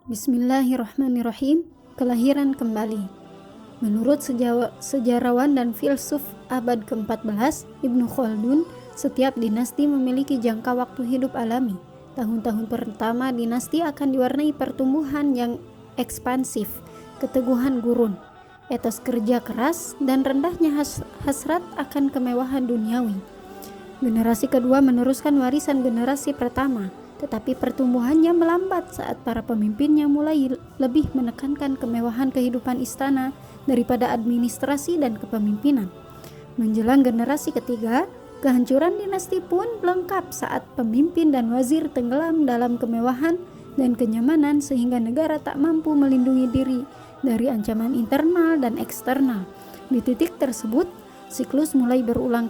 Bismillahirrahmanirrahim. Kelahiran kembali. Menurut sejarawan dan filsuf abad ke-14, Ibnu Khaldun, setiap dinasti memiliki jangka waktu hidup alami. Tahun-tahun pertama dinasti akan diwarnai pertumbuhan yang ekspansif, keteguhan gurun, etos kerja keras, dan rendahnya hasrat akan kemewahan duniawi. Generasi kedua meneruskan warisan generasi pertama, tetapi pertumbuhannya melambat saat para pemimpinnya mulai lebih menekankan kemewahan kehidupan istana daripada administrasi dan kepemimpinan. Menjelang generasi ketiga, kehancuran dinasti pun lengkap saat pemimpin dan wazir tenggelam dalam kemewahan dan kenyamanan sehingga negara tak mampu melindungi diri dari ancaman internal dan eksternal. Di titik tersebut, siklus mulai berulang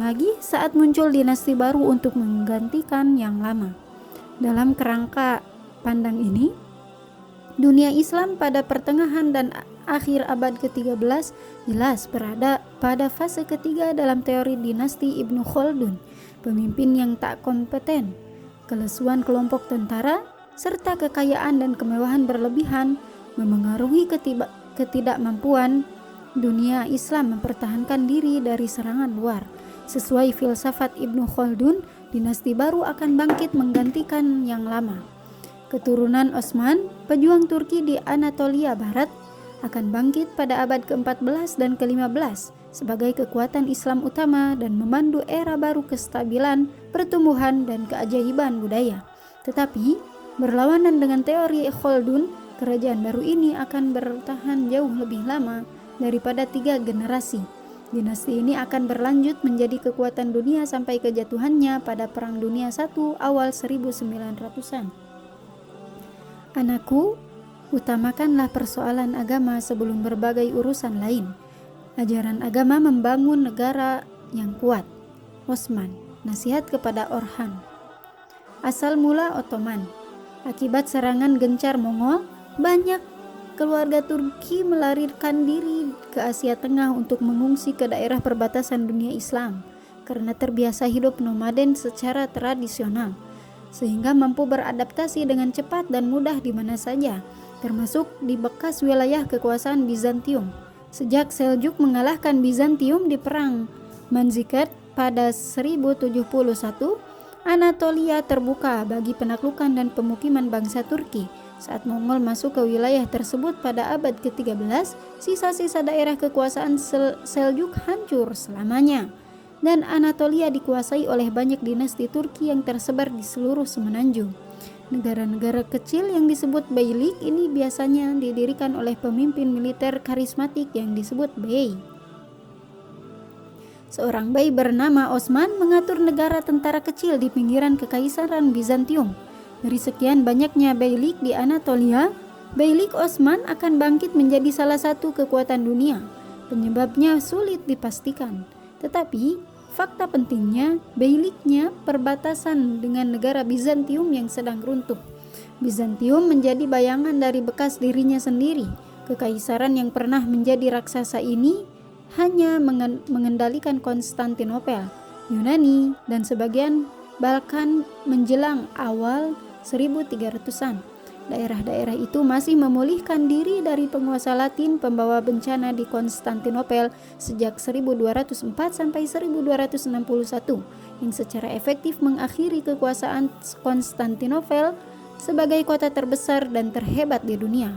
lagi saat muncul dinasti baru untuk menggantikan yang lama. Dalam kerangka pandang ini, dunia Islam pada pertengahan dan akhir abad ke-13 jelas berada pada fase ketiga dalam teori dinasti Ibnu Khaldun, pemimpin yang tak kompeten, kelesuan kelompok tentara, serta kekayaan dan kemewahan berlebihan memengaruhi ketidakmampuan dunia Islam mempertahankan diri dari serangan luar. Sesuai filsafat Ibnu Khaldun, dinasti baru akan bangkit menggantikan yang lama. Keturunan Osman, pejuang Turki di Anatolia Barat, akan bangkit pada abad ke-14 dan ke-15 sebagai kekuatan Islam utama dan memandu era baru kestabilan, pertumbuhan, dan keajaiban budaya. Tetapi, berlawanan dengan teori Khaldun, kerajaan baru ini akan bertahan jauh lebih lama daripada 3 generasi. Dinasti ini akan berlanjut menjadi kekuatan dunia sampai kejatuhannya pada Perang Dunia I awal 1900-an. Anakku, utamakanlah persoalan agama sebelum berbagai urusan lain. Ajaran agama membangun negara yang kuat. Osman, nasihat kepada Orhan. Asal mula Ottoman. Akibat serangan gencar Mongol, banyak keluarga Turki melarikan diri ke Asia Tengah untuk mengungsi ke daerah perbatasan dunia Islam karena terbiasa hidup nomaden secara tradisional, sehingga mampu beradaptasi dengan cepat dan mudah di mana saja, termasuk di bekas wilayah kekuasaan Bizantium. Sejak Seljuk mengalahkan Bizantium di Perang Manzikert pada 1071, Anatolia terbuka bagi penaklukan dan pemukiman bangsa Turki. Saat Mongol masuk ke wilayah tersebut pada abad ke-13, sisa-sisa daerah kekuasaan Seljuk hancur selamanya, dan Anatolia dikuasai oleh banyak dinasti Turki yang tersebar di seluruh semenanjung. Negara-negara kecil yang disebut beylik ini biasanya didirikan oleh pemimpin militer karismatik yang disebut bey. Seorang bey bernama Osman mengatur negara tentara kecil di pinggiran kekaisaran Bizantium. Dari sekian banyaknya beylik di Anatolia, beylik Osman akan bangkit menjadi salah satu kekuatan dunia. Penyebabnya sulit dipastikan, tetapi fakta pentingnya beyliknya perbatasan dengan negara Bizantium yang sedang runtuh. Bizantium menjadi bayangan dari bekas dirinya sendiri. Kekaisaran yang pernah menjadi raksasa ini hanya mengendalikan Konstantinopel, Yunani, dan sebagian Balkan menjelang awal 1300-an. Daerah-daerah itu masih memulihkan diri dari penguasa Latin pembawa bencana di Konstantinopel sejak 1204 sampai 1261, yang secara efektif mengakhiri kekuasaan Konstantinopel sebagai kota terbesar dan terhebat di dunia.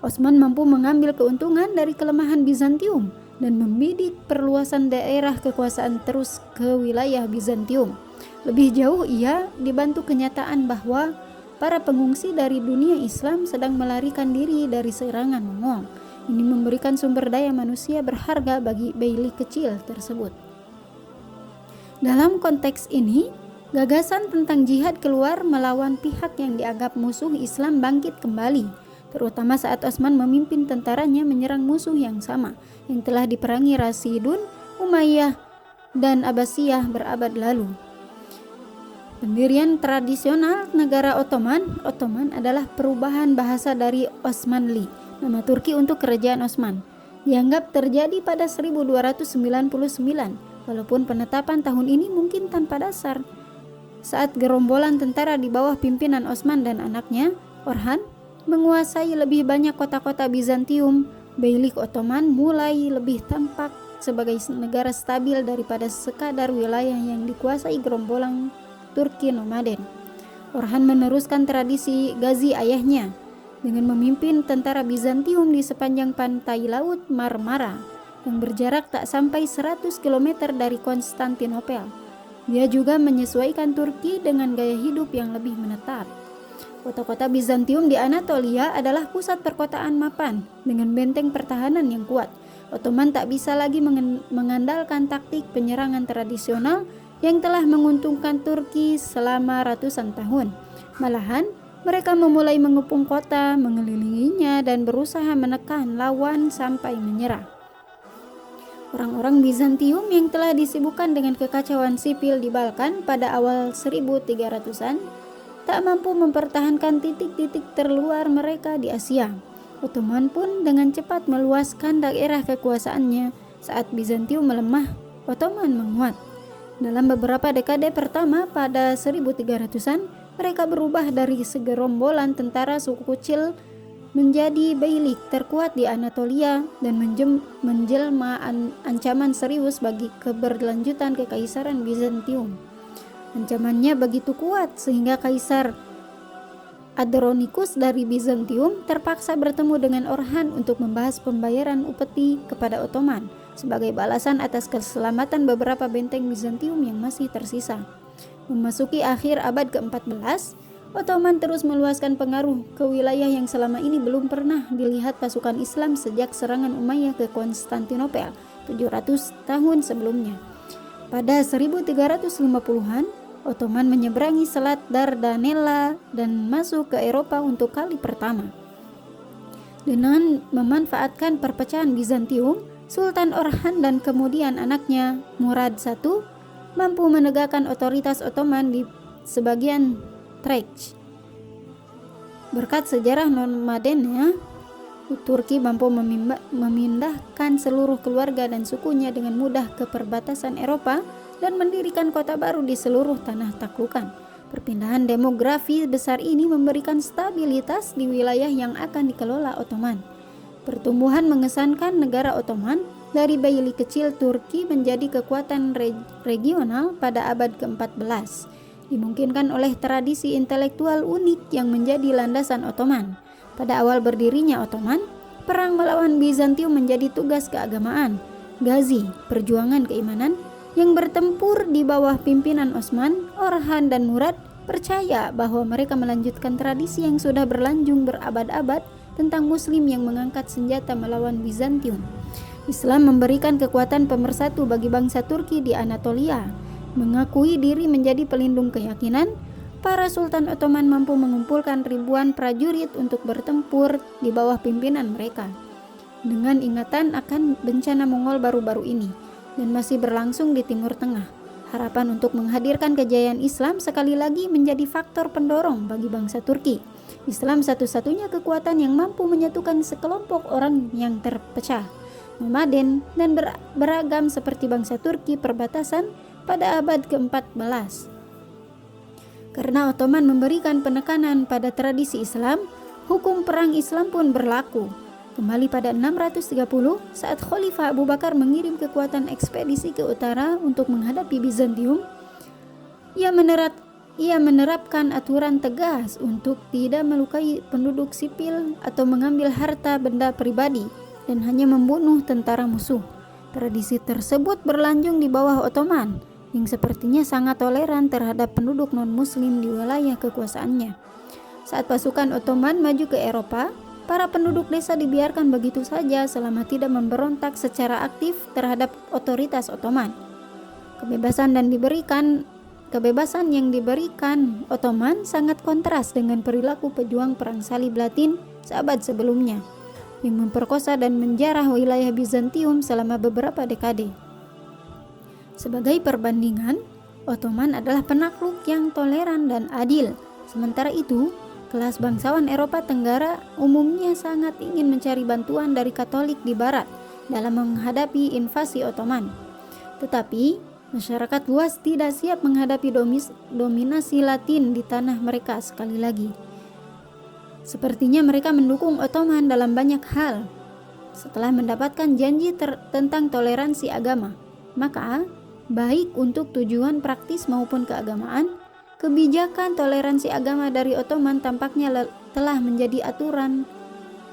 Osman mampu mengambil keuntungan dari kelemahan Bizantium dan membidik perluasan daerah kekuasaan terus ke wilayah Bizantium. Lebih jauh, ia dibantu kenyataan bahwa para pengungsi dari dunia Islam sedang melarikan diri dari serangan Mongol. Ini memberikan sumber daya manusia berharga bagi beylik kecil tersebut. Dalam konteks ini, gagasan tentang jihad keluar melawan pihak yang dianggap musuh Islam bangkit kembali, terutama saat Osman memimpin tentaranya menyerang musuh yang sama yang telah diperangi Rasidun, Umayyah, dan Abbasiyah berabad lalu. Pendirian tradisional negara Ottoman adalah perubahan bahasa dari Osmanli, nama Turki untuk kerajaan Osman. Dianggap terjadi pada 1299, walaupun penetapan tahun ini mungkin tanpa dasar. Saat gerombolan tentara di bawah pimpinan Osman dan anaknya, Orhan, menguasai lebih banyak kota-kota Bizantium, Beylik Ottoman mulai lebih tampak sebagai negara stabil daripada sekadar wilayah yang dikuasai gerombolan Turki nomaden. Orhan meneruskan tradisi Ghazi ayahnya dengan memimpin tentara Bizantium di sepanjang pantai laut Marmara yang berjarak tak sampai 100 km dari Konstantinopel. Dia juga menyesuaikan Turki dengan gaya hidup yang lebih menetap. Kota-kota Bizantium di Anatolia adalah pusat perkotaan mapan dengan benteng pertahanan yang kuat. Ottoman tak bisa lagi mengandalkan taktik penyerangan tradisional yang telah menguntungkan Turki selama ratusan tahun. Malahan, mereka memulai mengepung kota, mengelilinginya, dan berusaha menekan lawan sampai menyerah. Orang-orang Bizantium yang telah disibukkan dengan kekacauan sipil di Balkan pada awal 1300-an tak mampu mempertahankan titik-titik terluar mereka di Asia. Ottoman pun dengan cepat meluaskan daerah kekuasaannya. Saat Bizantium melemah, Ottoman menguat. Dalam beberapa dekade pertama pada 1300-an, mereka berubah dari segerombolan tentara suku kecil menjadi beylik terkuat di Anatolia dan menjelma ancaman serius bagi keberlanjutan kekaisaran Bizantium. Ancamannya begitu kuat sehingga Kaisar Andronicus dari Bizantium terpaksa bertemu dengan Orhan untuk membahas pembayaran upeti kepada Ottoman sebagai balasan atas keselamatan beberapa benteng Bizantium yang masih tersisa. Memasuki akhir abad ke-14, Ottoman terus meluaskan pengaruh ke wilayah yang selama ini belum pernah dilihat pasukan Islam sejak serangan Umayyah ke Konstantinopel 700 tahun sebelumnya. Pada 1350-an, Ottoman menyeberangi Selat Dardanella dan masuk ke Eropa untuk kali pertama. Dengan memanfaatkan perpecahan Bizantium, Sultan Orhan dan kemudian anaknya Murad I mampu menegakkan otoritas Ottoman di sebagian Thrace. Berkat sejarah nomadennya, Turki mampu memindahkan seluruh keluarga dan sukunya dengan mudah ke perbatasan Eropa dan mendirikan kota baru di seluruh tanah taklukan. Perpindahan demografi besar ini memberikan stabilitas di wilayah yang akan dikelola Ottoman. Pertumbuhan mengesankan negara Ottoman dari beylik kecil Turki menjadi kekuatan regional pada abad ke-14. Dimungkinkan oleh tradisi intelektual unik yang menjadi landasan Ottoman. Pada awal berdirinya Ottoman, perang melawan Bizantium menjadi tugas keagamaan. Ghazi, perjuangan keimanan, yang bertempur di bawah pimpinan Osman, Orhan, dan Murad percaya bahwa mereka melanjutkan tradisi yang sudah berlanjung berabad-abad tentang Muslim yang mengangkat senjata melawan Bizantium. Islam memberikan kekuatan pemersatu bagi bangsa Turki di Anatolia. Mengakui diri menjadi pelindung keyakinan, para Sultan Ottoman mampu mengumpulkan ribuan prajurit untuk bertempur di bawah pimpinan mereka. Dengan ingatan akan bencana Mongol baru-baru ini dan masih berlangsung di Timur Tengah, harapan untuk menghadirkan kejayaan Islam sekali lagi menjadi faktor pendorong bagi bangsa Turki. Islam satu-satunya kekuatan yang mampu menyatukan sekelompok orang yang terpecah, nomaden, dan beragam seperti bangsa Turki perbatasan pada abad ke-14. Karena Ottoman memberikan penekanan pada tradisi Islam, hukum perang Islam pun berlaku. Kembali pada 630, saat Khalifah Abu Bakar mengirim kekuatan ekspedisi ke utara untuk menghadapi Bizantium, ia menerapkan aturan tegas untuk tidak melukai penduduk sipil atau mengambil harta benda pribadi dan hanya membunuh tentara musuh. Tradisi tersebut berlanjung di bawah Ottoman, yang sepertinya sangat toleran terhadap penduduk non-muslim di wilayah kekuasaannya. Saat pasukan Ottoman maju ke Eropa, para penduduk desa dibiarkan begitu saja selama tidak memberontak secara aktif terhadap otoritas Ottoman. Kebebasan yang diberikan Ottoman sangat kontras dengan perilaku pejuang perang salib Latin seabad sebelumnya, yang memperkosa dan menjarah wilayah Bizantium selama beberapa dekade. Sebagai perbandingan, Ottoman adalah penakluk yang toleran dan adil. Sementara itu, kelas bangsawan Eropa Tenggara umumnya sangat ingin mencari bantuan dari Katolik di Barat dalam menghadapi invasi Ottoman. Tetapi, Masyarakat luas tidak siap menghadapi dominasi Latin di tanah mereka sekali lagi. Sepertinya mereka mendukung Ottoman dalam banyak hal. Setelah mendapatkan janji tentang toleransi agama, maka baik untuk tujuan praktis maupun keagamaan, kebijakan toleransi agama dari Ottoman tampaknya telah menjadi aturan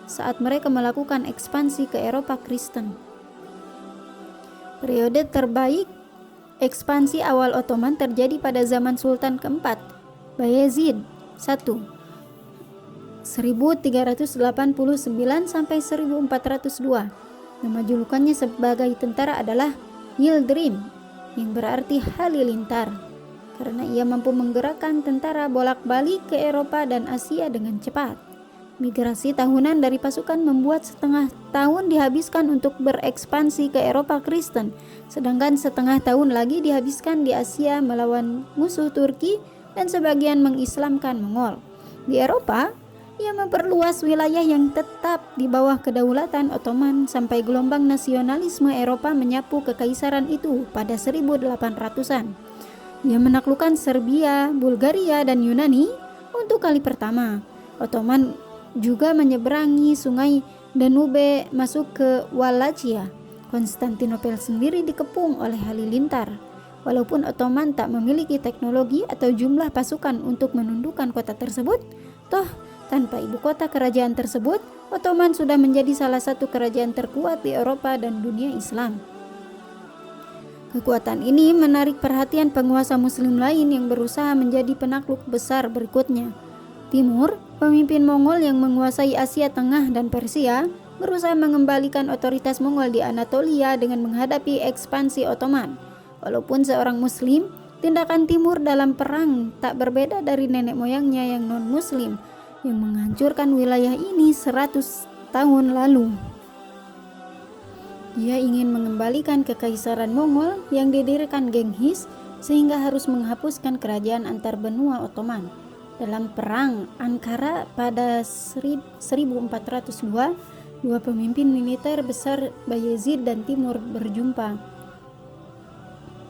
saat mereka melakukan ekspansi ke Eropa Kristen. Periode terbaik ekspansi awal Ottoman terjadi pada zaman Sultan keempat, Bayezid I, 1389 sampai 1402. Nama julukannya sebagai tentara adalah Yildirim, yang berarti halilintar, karena ia mampu menggerakkan tentara bolak-balik ke Eropa dan Asia dengan cepat. Migrasi tahunan dari pasukan membuat setengah tahun dihabiskan untuk berekspansi ke Eropa Kristen, sedangkan setengah tahun lagi dihabiskan di Asia melawan musuh Turki dan sebagian mengislamkan Mongol. Di Eropa, ia memperluas wilayah yang tetap di bawah kedaulatan Ottoman sampai gelombang nasionalisme Eropa menyapu kekaisaran itu pada 1800-an. Ia menaklukkan Serbia, Bulgaria, dan Yunani untuk kali pertama. Ottoman juga menyeberangi sungai Danube masuk ke Wallachia. Konstantinopel sendiri dikepung oleh halilintar. Walaupun Ottoman tak memiliki teknologi atau jumlah pasukan untuk menundukkan kota tersebut, toh tanpa ibu kota kerajaan tersebut, Ottoman sudah menjadi salah satu kerajaan terkuat di Eropa dan dunia Islam. Kekuatan ini menarik perhatian penguasa Muslim lain yang berusaha menjadi penakluk besar berikutnya. Timur, pemimpin Mongol yang menguasai Asia Tengah dan Persia, berusaha mengembalikan otoritas Mongol di Anatolia dengan menghadapi ekspansi Ottoman. Walaupun seorang Muslim, tindakan Timur dalam perang tak berbeda dari nenek moyangnya yang non-Muslim yang menghancurkan wilayah ini 100 tahun lalu. Ia ingin mengembalikan kekaisaran Mongol yang didirikan Genghis sehingga harus menghapuskan kerajaan antar benua Ottoman. Dalam perang Ankara pada 1402, dua pemimpin militer besar Bayezid dan Timur berjumpa.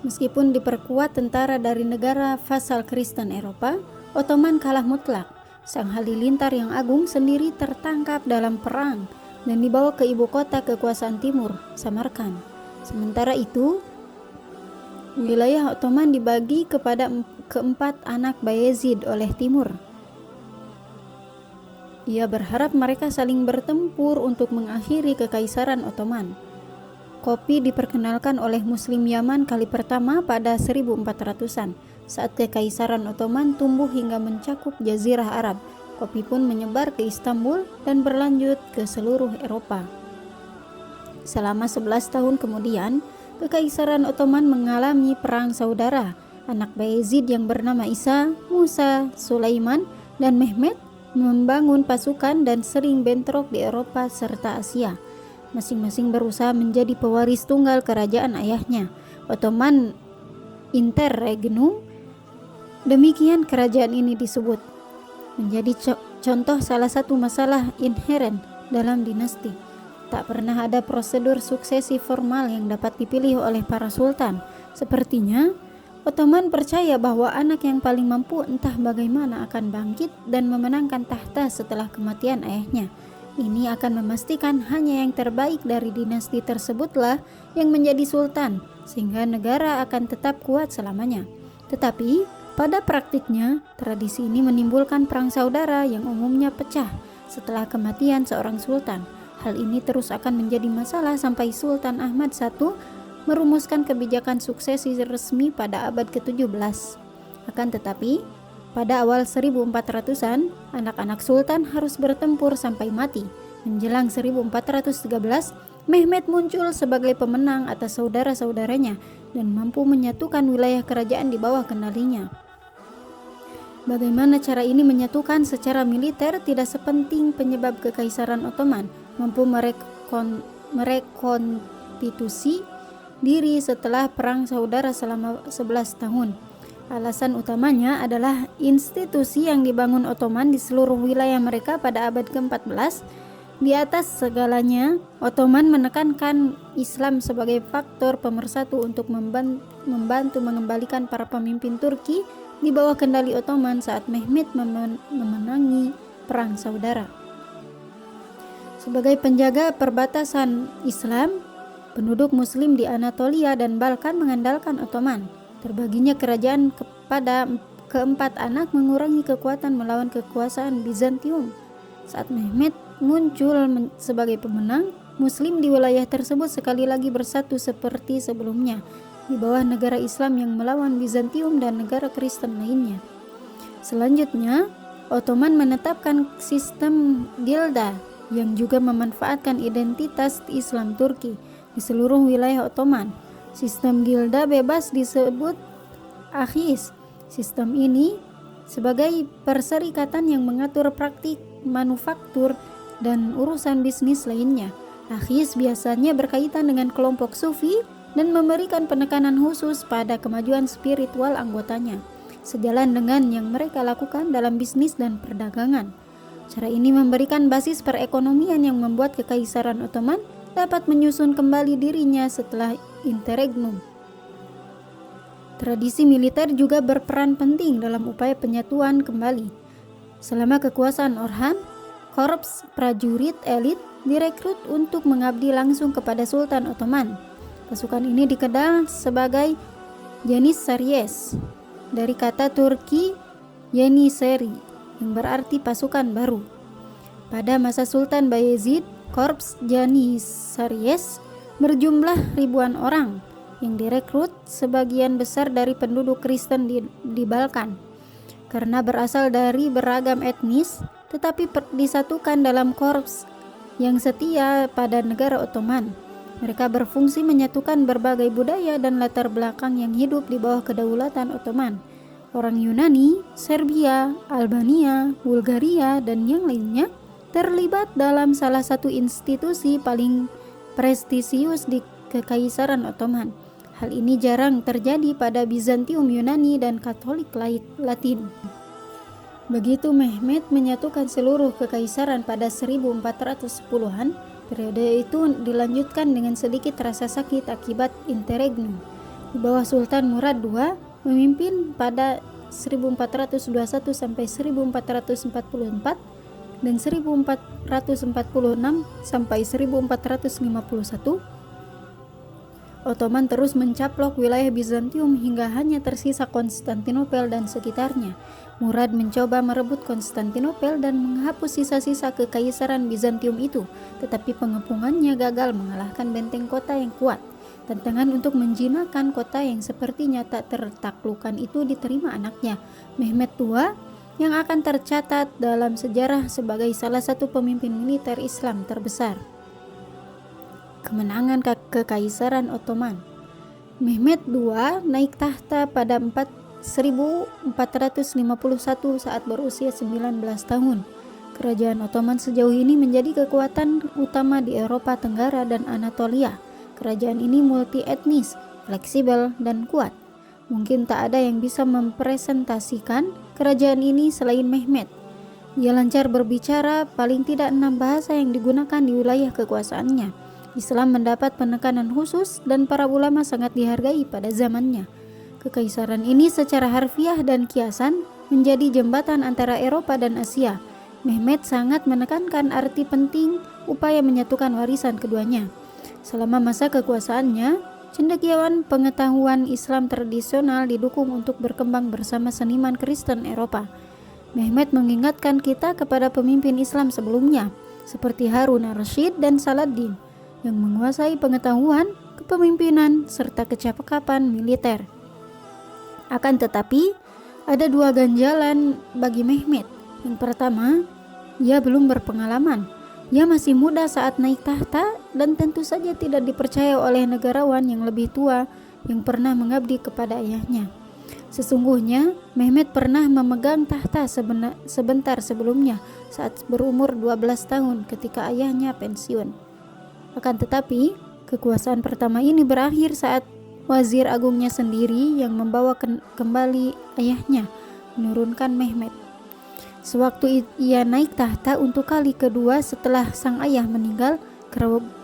Meskipun diperkuat tentara dari negara vasal Kristen Eropa, Ottoman kalah mutlak. Sang halilintar yang agung sendiri tertangkap dalam perang dan dibawa ke ibu kota kekuasaan Timur, Samarkand. Sementara itu, wilayah Ottoman dibagi kepada keempat anak Bayezid oleh Timur. Ia berharap mereka saling bertempur untuk mengakhiri kekaisaran Ottoman. Kopi diperkenalkan oleh Muslim Yaman kali pertama pada 1400-an. Saat kekaisaran Ottoman tumbuh hingga mencakup Jazirah Arab, kopi pun menyebar ke Istanbul dan berlanjut ke seluruh Eropa. Selama 11 tahun kemudian, kekaisaran Ottoman mengalami perang saudara. Anak Bayezid yang bernama Isa, Musa, Sulaiman, dan Mehmet membangun pasukan dan sering bentrok di Eropa serta Asia. Masing-masing berusaha menjadi pewaris tunggal kerajaan ayahnya. Ottoman Interregnum, demikian kerajaan ini disebut, menjadi contoh salah satu masalah inheren dalam dinasti. Tak pernah ada prosedur suksesi formal yang dapat dipilih oleh para sultan. Sepertinya Ottoman percaya bahwa anak yang paling mampu entah bagaimana akan bangkit dan memenangkan tahta setelah kematian ayahnya. Ini akan memastikan hanya yang terbaik dari dinasti tersebutlah yang menjadi sultan, sehingga negara akan tetap kuat selamanya. Tetapi pada praktiknya, tradisi ini menimbulkan perang saudara yang umumnya pecah setelah kematian seorang sultan. Hal ini terus akan menjadi masalah sampai Sultan Ahmad I merumuskan kebijakan suksesi resmi pada abad ke-17. Akan tetapi, pada awal 1400-an, anak-anak sultan harus bertempur sampai mati. Menjelang 1413, Mehmet muncul sebagai pemenang atas saudara-saudaranya dan mampu menyatukan wilayah kerajaan di bawah kendalinya. Bagaimana cara ini menyatukan secara militer tidak sepenting penyebab kekaisaran Ottoman mampu merekonstitusi diri setelah perang saudara selama 11 tahun. Alasan utamanya adalah institusi yang dibangun Ottoman di seluruh wilayah mereka pada abad ke-14 Di atas segalanya, Ottoman menekankan Islam sebagai faktor pemersatu untuk membantu mengembalikan para pemimpin Turki di bawah kendali Ottoman saat Mehmed memenangi Perang Saudara. Sebagai penjaga perbatasan Islam, penduduk Muslim di Anatolia dan Balkan mengandalkan Ottoman. Terbaginya kerajaan kepada keempat anak mengurangi kekuatan melawan kekuasaan Bizantium. Saat Mehmed muncul sebagai pemenang, Muslim di wilayah tersebut sekali lagi bersatu seperti sebelumnya di bawah negara Islam yang melawan Bizantium dan negara Kristen lainnya. Selanjutnya, Ottoman menetapkan sistem gilda yang juga memanfaatkan identitas Islam Turki di seluruh wilayah Ottoman. Sistem gilda bebas disebut akhis. Sistem ini sebagai perserikatan yang mengatur praktik manufaktur dan urusan bisnis lainnya. Akhis biasanya berkaitan dengan kelompok sufi dan memberikan penekanan khusus pada kemajuan spiritual anggotanya, sejalan dengan yang mereka lakukan dalam bisnis dan perdagangan. Cara ini memberikan basis perekonomian yang membuat Kekaisaran Ottoman dapat menyusun kembali dirinya setelah interregnum. Tradisi militer juga berperan penting dalam upaya penyatuan kembali. Selama kekuasaan Orhan, korps prajurit elit direkrut untuk mengabdi langsung kepada Sultan Ottoman. Pasukan ini dikenal sebagai Janissaries dari kata Turki Yeniseri yang berarti pasukan baru. Pada masa Sultan Bayezid, korps Janissaries berjumlah ribuan orang yang direkrut, sebagian besar dari penduduk Kristen di Balkan. Karena berasal dari beragam etnis, tetapi disatukan dalam korps yang setia pada negara Ottoman. Mereka berfungsi menyatukan berbagai budaya dan latar belakang yang hidup di bawah kedaulatan Ottoman. Orang Yunani, Serbia, Albania, Bulgaria, dan yang lainnya terlibat dalam salah satu institusi paling prestisius di Kekaisaran Ottoman. Hal ini jarang terjadi pada Bizantium, Yunani, dan Katolik Latin. Begitu Mehmed menyatukan seluruh kekaisaran pada 1410-an, periode itu dilanjutkan dengan sedikit rasa sakit akibat interregnum. Di bawah Sultan Murad II memimpin pada 1421 sampai 1444 dan 1446 sampai 1451, Ottoman terus mencaplok wilayah Bizantium hingga hanya tersisa Konstantinopel dan sekitarnya. Murad mencoba merebut Konstantinopel dan menghapus sisa-sisa kekaisaran Bizantium itu, tetapi pengepungannya gagal mengalahkan benteng kota yang kuat. Tantangan untuk menjinakkan kota yang sepertinya tak tertaklukkan itu diterima anaknya, Mehmed II, yang akan tercatat dalam sejarah sebagai salah satu pemimpin militer Islam terbesar. Kemenangan Kekaisaran Ottoman. Mehmed II naik tahta pada 1451 saat berusia 19 tahun. Kerajaan Ottoman sejauh ini menjadi kekuatan utama di Eropa Tenggara dan Anatolia. Kerajaan ini multi etnis, fleksibel, dan kuat. Mungkin tak ada yang bisa mempresentasikan kerajaan ini selain Mehmed. Ia lancar berbicara paling tidak 6 bahasa yang digunakan di wilayah kekuasaannya. Islam mendapat penekanan khusus dan para ulama sangat dihargai pada zamannya. Kekaisaran ini secara harfiah dan kiasan menjadi jembatan antara Eropa dan Asia. Mehmed sangat menekankan arti penting upaya menyatukan warisan keduanya. Selama masa kekuasaannya, cendekiawan pengetahuan Islam tradisional didukung untuk berkembang bersama seniman Kristen Eropa. Mehmed mengingatkan kita kepada pemimpin Islam sebelumnya, seperti Harun al-Rashid dan Saladin, yang menguasai pengetahuan, kepemimpinan, serta kecakapan militer. Akan tetapi, ada dua ganjalan bagi Mehmed. Yang pertama, ia belum berpengalaman. Ia masih muda saat naik tahta dan tentu saja tidak dipercaya oleh negarawan yang lebih tua yang pernah mengabdi kepada ayahnya. Sesungguhnya, Mehmed pernah memegang tahta sebentar sebelumnya saat berumur 12 tahun ketika ayahnya pensiun. Akan tetapi, kekuasaan pertama ini berakhir saat wazir agungnya sendiri yang membawa kembali ayahnya, menurunkan Mehmed. Sewaktu ia naik tahta untuk kali kedua setelah sang ayah meninggal,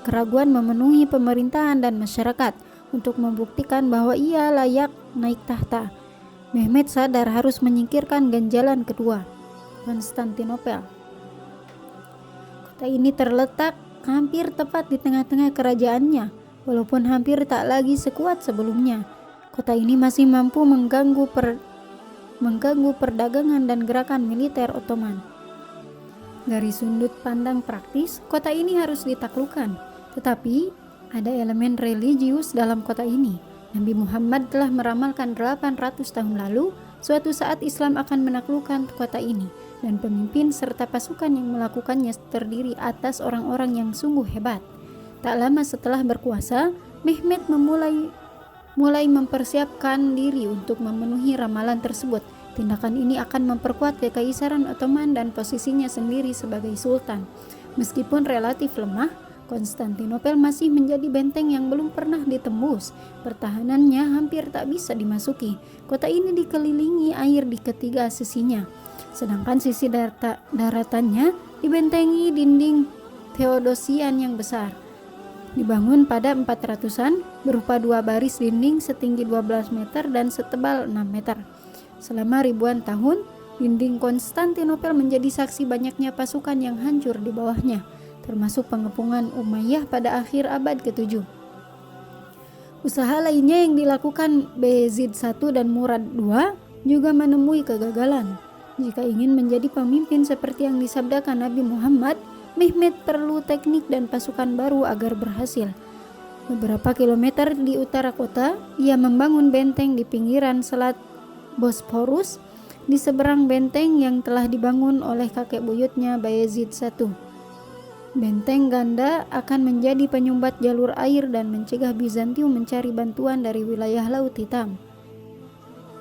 keraguan memenuhi pemerintahan dan masyarakat untuk membuktikan bahwa ia layak naik tahta. Mehmed sadar harus menyingkirkan ganjalan kedua, Konstantinopel. Kota ini terletak hampir tepat di tengah-tengah kerajaannya, walaupun hampir tak lagi sekuat sebelumnya. Kota ini masih mampu mengganggu perdagangan dan gerakan militer Ottoman. Dari sudut pandang praktis, kota ini harus ditaklukkan, tetapi ada elemen religius dalam kota ini. Nabi Muhammad telah meramalkan 800 tahun lalu, suatu saat Islam akan menaklukkan kota ini, dan pemimpin serta pasukan yang melakukannya terdiri atas orang-orang yang sungguh hebat. Tak lama setelah berkuasa, Mehmed mulai mempersiapkan diri untuk memenuhi ramalan tersebut. Tindakan ini akan memperkuat kekaisaran Ottoman dan posisinya sendiri sebagai sultan. Meskipun relatif lemah, Konstantinopel masih menjadi benteng yang belum pernah ditembus. Pertahanannya hampir tak bisa dimasuki. Kota ini dikelilingi air di ketiga sisinya, sedangkan sisi daratannya dibentengi dinding Theodosian yang besar. Dibangun pada 400-an, berupa dua baris dinding setinggi 12 meter dan setebal 6 meter. Selama ribuan tahun, dinding Konstantinopel menjadi saksi banyaknya pasukan yang hancur di bawahnya, termasuk pengepungan Umayyah pada akhir abad ke-7. Usaha lainnya yang dilakukan Bayezid I dan Murad II juga menemui kegagalan. Jika ingin menjadi pemimpin seperti yang disabdakan Nabi Muhammad, Mehmed perlu teknik dan pasukan baru agar berhasil. Beberapa kilometer di utara kota, ia membangun benteng di pinggiran Selat Bosporus, di seberang benteng yang telah dibangun oleh kakek buyutnya Bayezid I. Benteng ganda akan menjadi penyumbat jalur air dan mencegah Bizantium mencari bantuan dari wilayah Laut Hitam.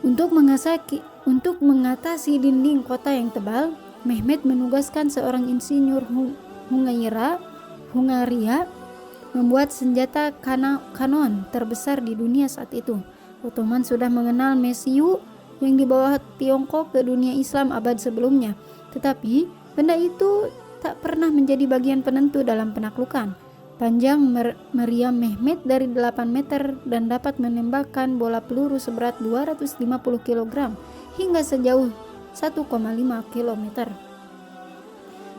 Untuk mengatasi dinding kota yang tebal, Mehmed menugaskan seorang insinyur Hungaria membuat senjata kanon terbesar di dunia saat itu. Ottoman sudah mengenal Mesiu yang dibawa Tiongkok ke dunia Islam abad sebelumnya, tetapi benda itu tak pernah menjadi bagian penentu dalam penaklukan. Panjang meriam Mehmed dari 8 meter dan dapat menembakkan bola peluru seberat 250 kg hingga sejauh 1,5 km.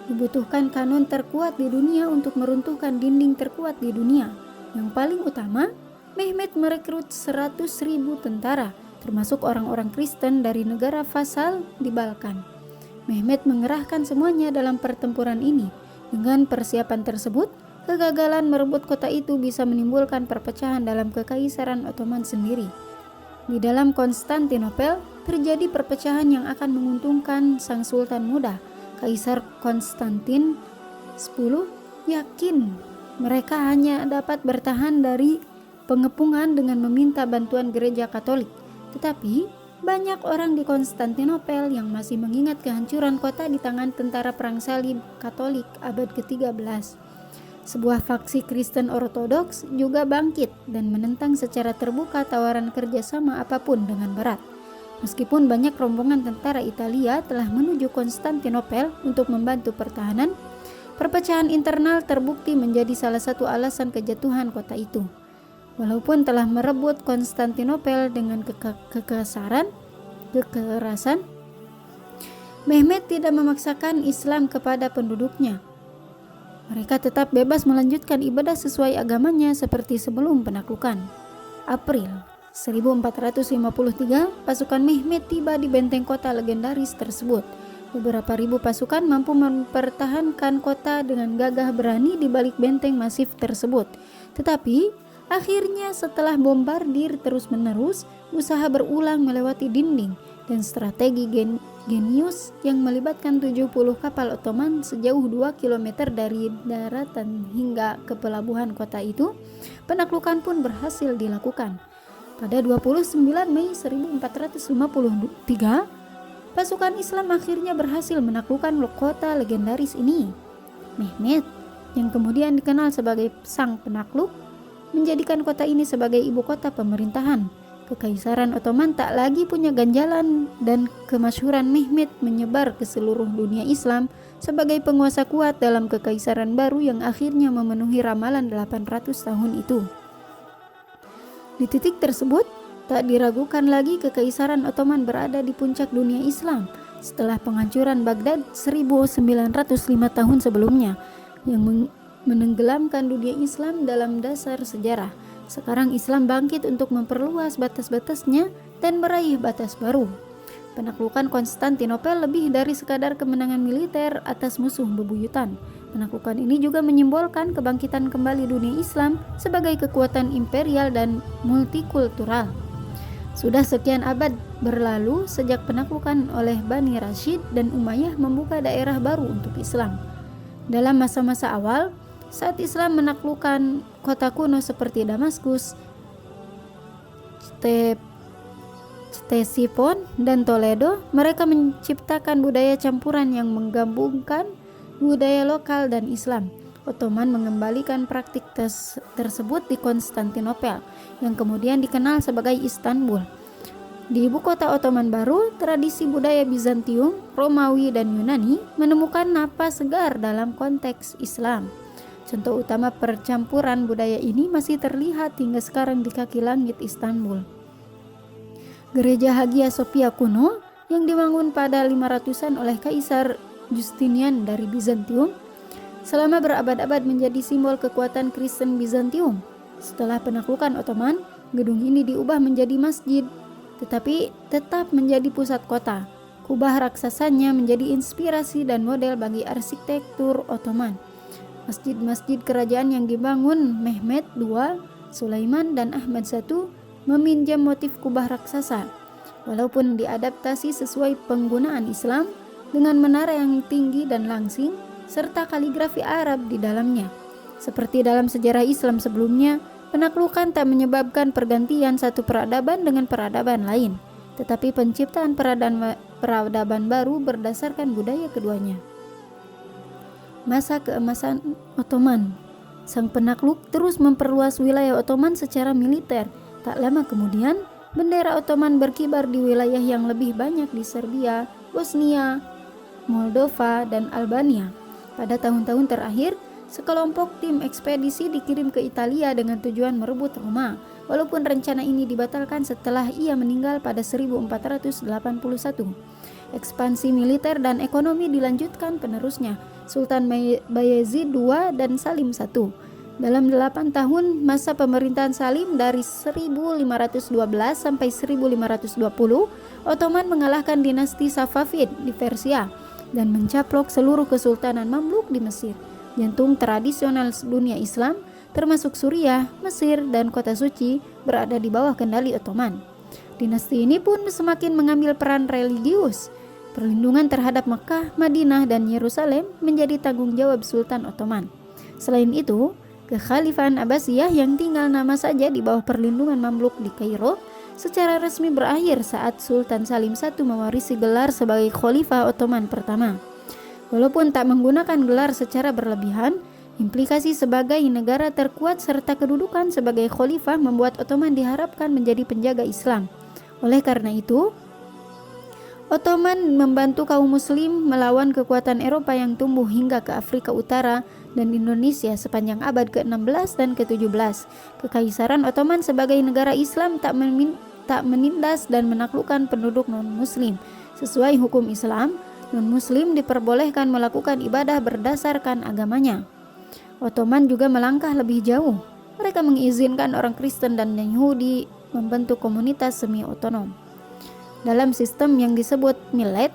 Dibutuhkan kanon terkuat di dunia untuk meruntuhkan dinding terkuat di dunia. Yang paling utama, Mehmed merekrut 100.000 tentara, termasuk orang-orang Kristen dari negara vasal di Balkan. Mehmed mengerahkan semuanya dalam pertempuran ini. Dengan persiapan tersebut, kegagalan merebut kota itu bisa menimbulkan perpecahan dalam kekaisaran Ottoman sendiri. Di dalam Konstantinopel, terjadi perpecahan yang akan menguntungkan sang sultan muda. Kaisar Konstantin X yakin mereka hanya dapat bertahan dari pengepungan dengan meminta bantuan gereja Katolik. Tetapi banyak orang di Konstantinopel yang masih mengingat kehancuran kota di tangan tentara perang salib Katolik abad ke-13. Sebuah faksi Kristen Ortodoks juga bangkit dan menentang secara terbuka tawaran kerjasama apapun dengan Barat. Meskipun banyak rombongan tentara Italia telah menuju Konstantinopel untuk membantu pertahanan, perpecahan internal terbukti menjadi salah satu alasan kejatuhan kota itu. Walaupun telah merebut Konstantinopel dengan kekerasan, Mehmed tidak memaksakan Islam kepada penduduknya. Mereka tetap bebas melanjutkan ibadah sesuai agamanya seperti sebelum penaklukan. April 1453, pasukan Mehmed tiba di benteng kota legendaris tersebut. Beberapa ribu pasukan mampu mempertahankan kota dengan gagah berani di balik benteng masif tersebut. Tetapi akhirnya setelah bombardir terus-menerus, usaha berulang melewati dinding dan strategi genius yang melibatkan 70 kapal Ottoman sejauh 2 km dari daratan hingga ke pelabuhan kota itu, penaklukan pun berhasil dilakukan. Pada 29 Mei 1453, pasukan Islam akhirnya berhasil menaklukkan kota legendaris ini. Mehmed, yang kemudian dikenal sebagai sang penakluk, menjadikan kota ini sebagai ibu kota pemerintahan. Kekaisaran Ottoman tak lagi punya ganjalan dan kemasyhuran Mehmed menyebar ke seluruh dunia Islam sebagai penguasa kuat dalam kekaisaran baru yang akhirnya memenuhi ramalan 800 tahun itu. Di titik tersebut, tak diragukan lagi kekaisaran Ottoman berada di puncak dunia Islam setelah penghancuran Baghdad 1905 tahun sebelumnya yang menenggelamkan dunia Islam dalam dasar sejarah. Sekarang Islam bangkit untuk memperluas batas-batasnya dan meraih batas baru. Penaklukan Konstantinopel lebih dari sekadar kemenangan militer atas musuh bebuyutan. Penaklukan ini juga menyimbolkan kebangkitan kembali dunia Islam sebagai kekuatan imperial dan multikultural. Sudah sekian abad berlalu sejak penaklukan oleh Bani Rashid dan Umayyah membuka daerah baru untuk Islam. Dalam masa-masa awal, saat Islam menaklukkan kota kuno seperti Damaskus, Ctesifon, dan Toledo, mereka menciptakan budaya campuran yang menggabungkan budaya lokal dan Islam. Ottoman mengembalikan praktik tersebut di Konstantinopel, yang kemudian dikenal sebagai Istanbul. Di ibu kota Ottoman baru, tradisi budaya Bizantium, Romawi, dan Yunani menemukan napas segar dalam konteks Islam. Contoh utama percampuran budaya ini masih terlihat hingga sekarang di kaki langit Istanbul. Gereja Hagia Sophia kuno yang dibangun pada 500-an oleh Kaisar Justinian dari Bizantium selama berabad-abad menjadi simbol kekuatan Kristen Bizantium. Setelah penaklukan Ottoman, gedung ini diubah menjadi masjid, tetapi tetap menjadi pusat kota. Kubah raksasanya menjadi inspirasi dan model bagi arsitektur Ottoman. Masjid-masjid kerajaan yang dibangun Mehmed II, Sulaiman, dan Ahmad I meminjam motif kubah raksasa, walaupun diadaptasi sesuai penggunaan Islam dengan menara yang tinggi dan langsing serta kaligrafi Arab di dalamnya. Seperti dalam sejarah Islam sebelumnya, penaklukan tak menyebabkan pergantian satu peradaban dengan peradaban lain, tetapi penciptaan peradaban baru berdasarkan budaya keduanya. Masa keemasan Ottoman. Sang penakluk terus memperluas wilayah Ottoman secara militer. Tak lama kemudian, bendera Ottoman berkibar di wilayah yang lebih banyak di Serbia, Bosnia, Moldova, dan Albania. Pada tahun-tahun terakhir, sekelompok tim ekspedisi dikirim ke Italia dengan tujuan merebut Roma, walaupun rencana ini dibatalkan setelah ia meninggal pada 1481. Ekspansi militer dan ekonomi dilanjutkan penerusnya, Sultan Bayezid II dan Salim I. Dalam 8 tahun masa pemerintahan Salim dari 1512 sampai 1520, Ottoman mengalahkan dinasti Safavid di Persia dan mencaplok seluruh kesultanan Mamluk di Mesir, jantung tradisional dunia Islam, termasuk Suriah, Mesir, dan kota suci berada di bawah kendali Ottoman. Dinasti ini pun semakin mengambil peran religius. Perlindungan terhadap Mekah, Madinah, dan Yerusalem menjadi tanggung jawab Sultan Ottoman. Selain itu, Kekhalifahan Abbasiyah yang tinggal nama saja di bawah perlindungan Mamluk di Kairo secara resmi berakhir saat Sultan Salim I mewarisi gelar sebagai Khalifah Ottoman pertama. Walaupun tak menggunakan gelar secara berlebihan, implikasi sebagai negara terkuat serta kedudukan sebagai khalifah membuat Ottoman diharapkan menjadi penjaga Islam. Oleh karena itu, Ottoman membantu kaum muslim melawan kekuatan Eropa yang tumbuh hingga ke Afrika Utara dan Indonesia sepanjang abad ke-16 dan ke-17. Kekaisaran Ottoman sebagai negara Islam tak menindas dan menaklukkan penduduk non-muslim. Sesuai hukum Islam, non-muslim diperbolehkan melakukan ibadah berdasarkan agamanya. Ottoman juga melangkah lebih jauh. Mereka mengizinkan orang Kristen dan Yahudi membentuk komunitas semi-otonom. Dalam sistem yang disebut millet,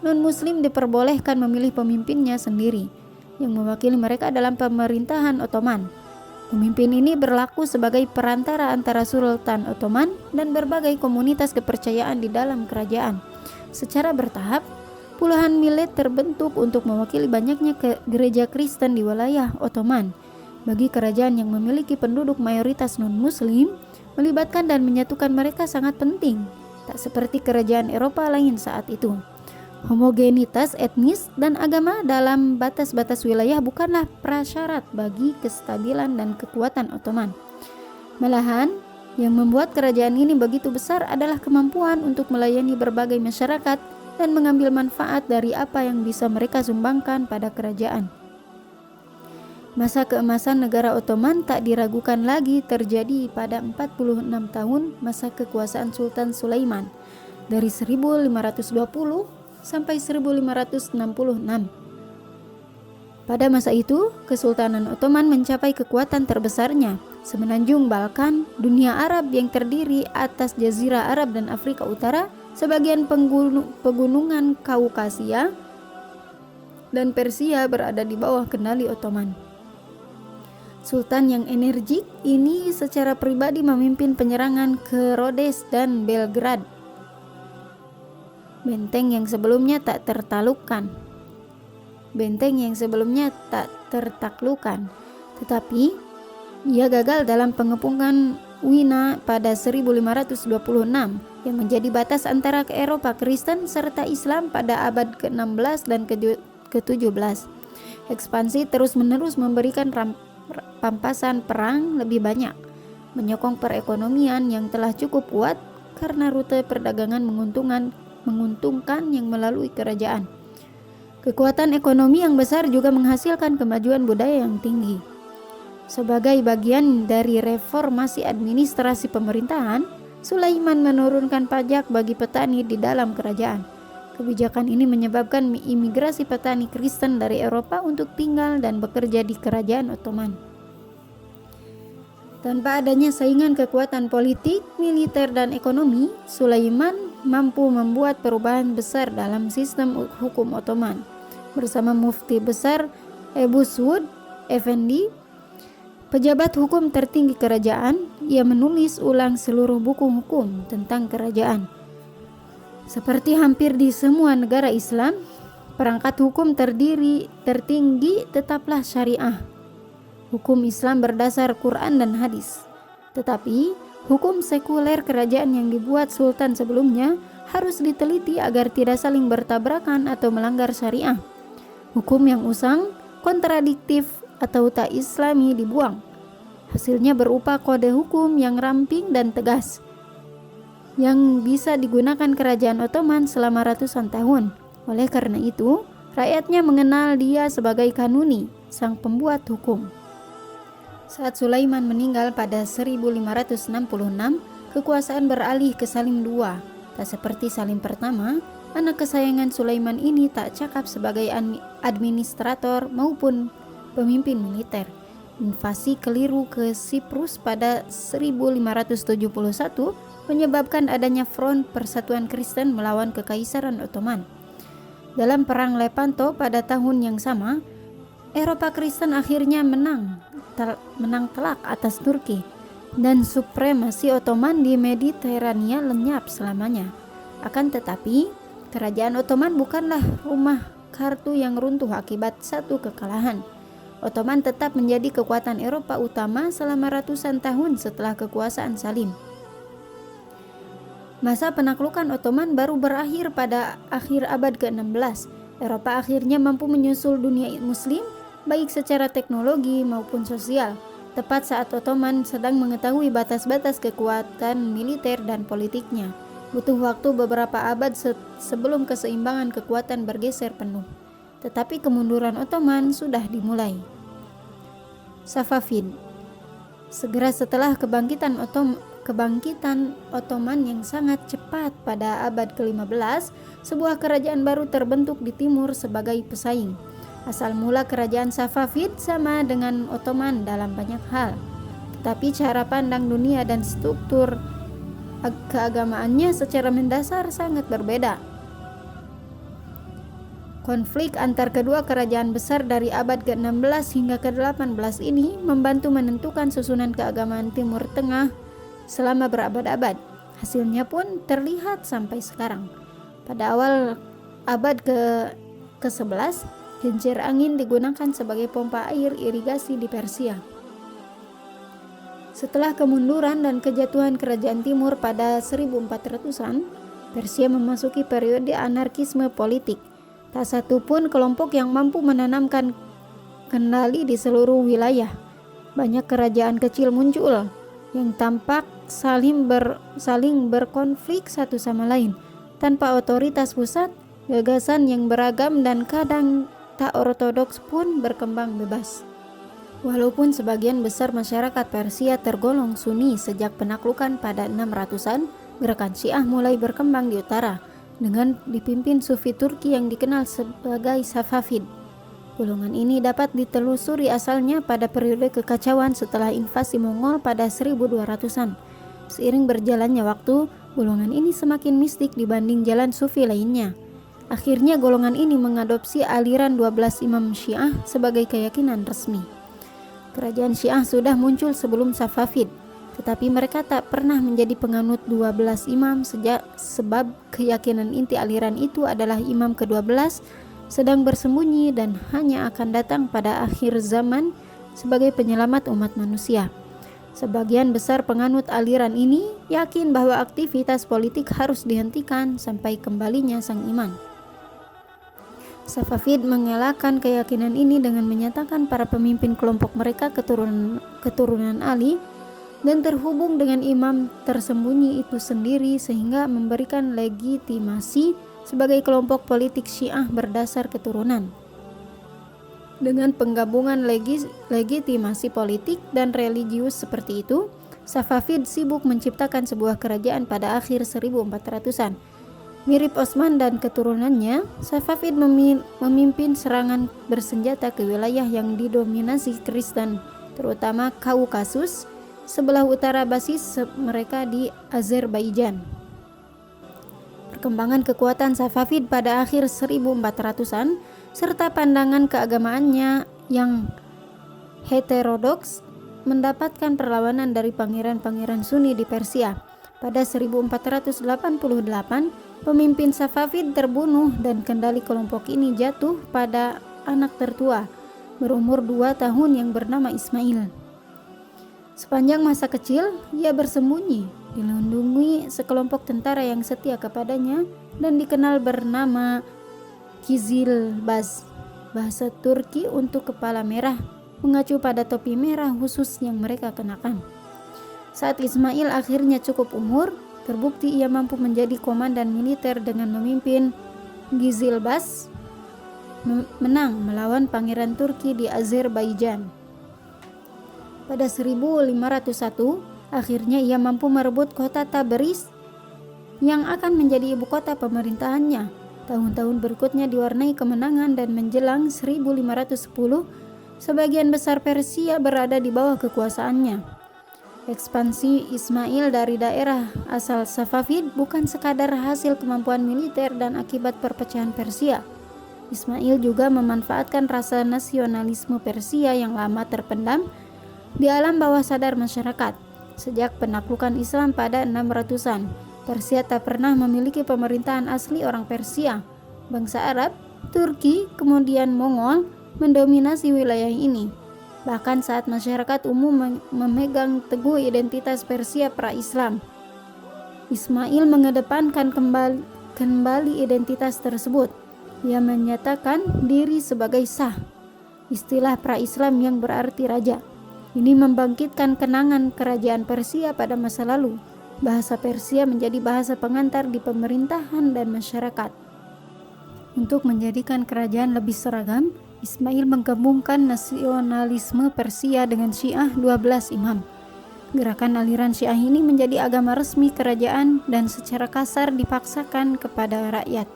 non-muslim diperbolehkan memilih pemimpinnya sendiri, yang mewakili mereka dalam pemerintahan Ottoman. Pemimpin ini berlaku sebagai perantara antara Sultan Ottoman dan berbagai komunitas kepercayaan di dalam kerajaan. Secara bertahap, puluhan millet terbentuk untuk mewakili banyaknya gereja Kristen di wilayah Ottoman. Bagi kerajaan yang memiliki penduduk mayoritas non-muslim, melibatkan dan menyatukan mereka sangat penting. Tak seperti kerajaan Eropa lain saat itu. Homogenitas etnis dan agama dalam batas-batas wilayah bukanlah prasyarat bagi kestabilan dan kekuatan Ottoman. Malahan, Yang membuat kerajaan ini begitu besar adalah kemampuan untuk melayani berbagai masyarakat dan mengambil manfaat dari apa yang bisa mereka sumbangkan pada kerajaan. Masa keemasan negara Ottoman tak diragukan lagi terjadi pada 46 tahun masa kekuasaan Sultan Sulaiman dari 1520 sampai 1566. Pada masa itu, Kesultanan Ottoman mencapai kekuatan terbesarnya. Semenanjung Balkan, dunia Arab yang terdiri atas Jazirah Arab dan Afrika Utara, sebagian pegunungan Kaukasia, dan Persia berada di bawah kendali Ottoman. Sultan yang energik ini secara pribadi memimpin penyerangan ke Rhodes dan Belgrade, benteng yang sebelumnya tak tertaklukkan, tetapi ia gagal dalam pengepungan Wina pada 1526 yang menjadi batas antara Eropa Kristen serta Islam pada abad ke-16 dan ke-17. Ekspansi terus-menerus memberikan pampasan perang lebih banyak, menyokong perekonomian yang telah cukup kuat karena rute perdagangan menguntungkan yang melalui kerajaan. Kekuatan ekonomi yang besar juga menghasilkan kemajuan budaya yang tinggi. Sebagai bagian dari reformasi administrasi pemerintahan, Sulaiman menurunkan pajak bagi petani di dalam kerajaan. Kebijakan ini menyebabkan imigrasi petani Kristen dari Eropa untuk tinggal dan bekerja di kerajaan Ottoman. Tanpa adanya saingan kekuatan politik, militer, dan ekonomi, Sulaiman mampu membuat perubahan besar dalam sistem hukum Ottoman. Bersama Mufti Besar Ebu Suud Effendi, pejabat hukum tertinggi kerajaan, ia menulis ulang seluruh buku hukum tentang kerajaan. Seperti hampir di semua negara Islam, perangkat hukum tertinggi tetaplah syariah. Hukum Islam berdasar Quran dan hadis. Tetapi, hukum sekuler kerajaan yang dibuat sultan sebelumnya harus diteliti agar tidak saling bertabrakan atau melanggar syariah. Hukum yang usang, kontradiktif, atau tak islami dibuang. Hasilnya berupa kode hukum yang ramping dan tegas, yang bisa digunakan kerajaan Ottoman selama ratusan tahun. Oleh karena itu, rakyatnya mengenal dia sebagai Kanuni, sang pembuat hukum. Saat Sulaiman meninggal pada 1566, kekuasaan beralih ke Salim II. Tak seperti Salim pertama, anak kesayangan Sulaiman ini tak cakap sebagai administrator maupun pemimpin militer. Invasi keliru ke Siprus pada 1571 menyebabkan adanya Front Persatuan Kristen melawan Kekaisaran Ottoman. Dalam Perang Lepanto pada tahun yang sama, Eropa Kristen akhirnya menang telak atas Turki, dan supremasi Ottoman di Mediterania lenyap selamanya. Akan tetapi, kerajaan Ottoman bukanlah rumah kartu yang runtuh akibat satu kekalahan. Ottoman tetap menjadi kekuatan Eropa utama selama ratusan tahun setelah kekuasaan Salim. Masa penaklukan Ottoman baru berakhir pada akhir abad ke-16. Eropa akhirnya mampu menyusul dunia Muslim, baik secara teknologi maupun sosial, tepat saat Ottoman sedang mengetahui batas-batas kekuatan militer dan politiknya. Butuh waktu beberapa abad sebelum keseimbangan kekuatan bergeser penuh. Tetapi kemunduran Ottoman sudah dimulai. Safavid. Segera setelah kebangkitan Ottoman yang sangat cepat pada abad ke-15, sebuah kerajaan baru terbentuk di timur sebagai pesaing. Asal mula kerajaan Safavid sama dengan Ottoman dalam banyak hal, tetapi cara pandang dunia dan struktur keagamaannya secara mendasar sangat berbeda. Konflik antar kedua kerajaan besar dari abad ke-16 hingga ke-18 ini membantu menentukan susunan keagamaan Timur Tengah selama berabad-abad. Hasilnya pun terlihat sampai sekarang. Pada awal abad ke-11, kincir angin digunakan sebagai pompa air irigasi di Persia. Setelah kemunduran dan kejatuhan kerajaan timur pada 1400-an, Persia memasuki periode anarkisme politik. Tak satu pun kelompok yang mampu menanamkan kendali di seluruh wilayah. Banyak kerajaan kecil muncul yang tampak saling berkonflik satu sama lain. Tanpa otoritas pusat, gagasan yang beragam dan kadang tak ortodoks pun berkembang bebas. Walaupun sebagian besar masyarakat Persia tergolong Sunni sejak penaklukan pada 600-an, gerakan Syiah mulai berkembang di utara dengan dipimpin Sufi Turki yang dikenal sebagai Safavid. Golongan ini dapat ditelusuri asalnya pada periode kekacauan setelah invasi Mongol pada 1200-an. Seiring berjalannya waktu, golongan ini semakin mistik dibanding jalan Sufi lainnya. Akhirnya golongan ini mengadopsi aliran 12 imam Syiah sebagai keyakinan resmi. Kerajaan Syiah sudah muncul sebelum Safavid, tetapi mereka tak pernah menjadi penganut 12 imam sebab keyakinan inti aliran itu adalah imam ke-12 sedang bersembunyi dan hanya akan datang pada akhir zaman sebagai penyelamat umat manusia. Sebagian besar penganut aliran ini yakin bahwa aktivitas politik harus dihentikan sampai kembalinya sang imam. Safavid mengelakkan keyakinan ini dengan menyatakan para pemimpin kelompok mereka keturunan Ali dan terhubung dengan imam tersembunyi itu sendiri sehingga memberikan legitimasi sebagai kelompok politik Syiah berdasar keturunan. Dengan penggabungan legitimasi politik dan religius seperti itu, Safavid sibuk menciptakan sebuah kerajaan pada akhir 1400-an. Mirip Osman dan keturunannya, Safavid memimpin serangan bersenjata ke wilayah yang didominasi Kristen, terutama Kaukasus, sebelah utara basis mereka di Azerbaijan. Perkembangan kekuatan Safavid pada akhir 1400-an serta pandangan keagamaannya yang heterodoks mendapatkan perlawanan dari pangeran-pangeran Sunni di Persia. Pada 1488, pemimpin Safavid terbunuh dan kendali kelompok ini jatuh pada anak tertua berumur 2 tahun yang bernama Ismail. Sepanjang masa kecil, ia bersembunyi, dilindungi sekelompok tentara yang setia kepadanya dan dikenal bernama Kizilbaz, bahasa Turki untuk kepala merah, mengacu pada topi merah khusus yang mereka kenakan. Saat Ismail akhirnya cukup umur, terbukti ia mampu menjadi komandan militer dengan memimpin Kizilbaz menang melawan pangeran Turki di Azerbaijan. Pada 1501, akhirnya ia mampu merebut kota Tabriz yang akan menjadi ibu kota pemerintahannya. Tahun-tahun berikutnya diwarnai kemenangan dan menjelang 1510, sebagian besar Persia berada di bawah kekuasaannya. Ekspansi Ismail dari daerah asal Safavid bukan sekadar hasil kemampuan militer dan akibat perpecahan Persia. Ismail juga memanfaatkan rasa nasionalisme Persia yang lama terpendam di alam bawah sadar masyarakat. Sejak penaklukan Islam pada 600-an, Persia tak pernah memiliki pemerintahan asli orang Persia. Bangsa Arab, Turki, kemudian Mongol mendominasi wilayah ini. Bahkan saat masyarakat umum memegang teguh identitas Persia pra-Islam, Ismail mengedepankan kembali identitas tersebut. Ia menyatakan diri sebagai Shah, istilah pra-Islam yang berarti raja. Ini membangkitkan kenangan kerajaan Persia pada masa lalu. Bahasa Persia menjadi bahasa pengantar di pemerintahan dan masyarakat. Untuk menjadikan kerajaan lebih seragam, Ismail menggabungkan nasionalisme Persia dengan Syiah 12 imam. Gerakan aliran Syiah ini menjadi agama resmi kerajaan dan secara kasar dipaksakan kepada rakyat.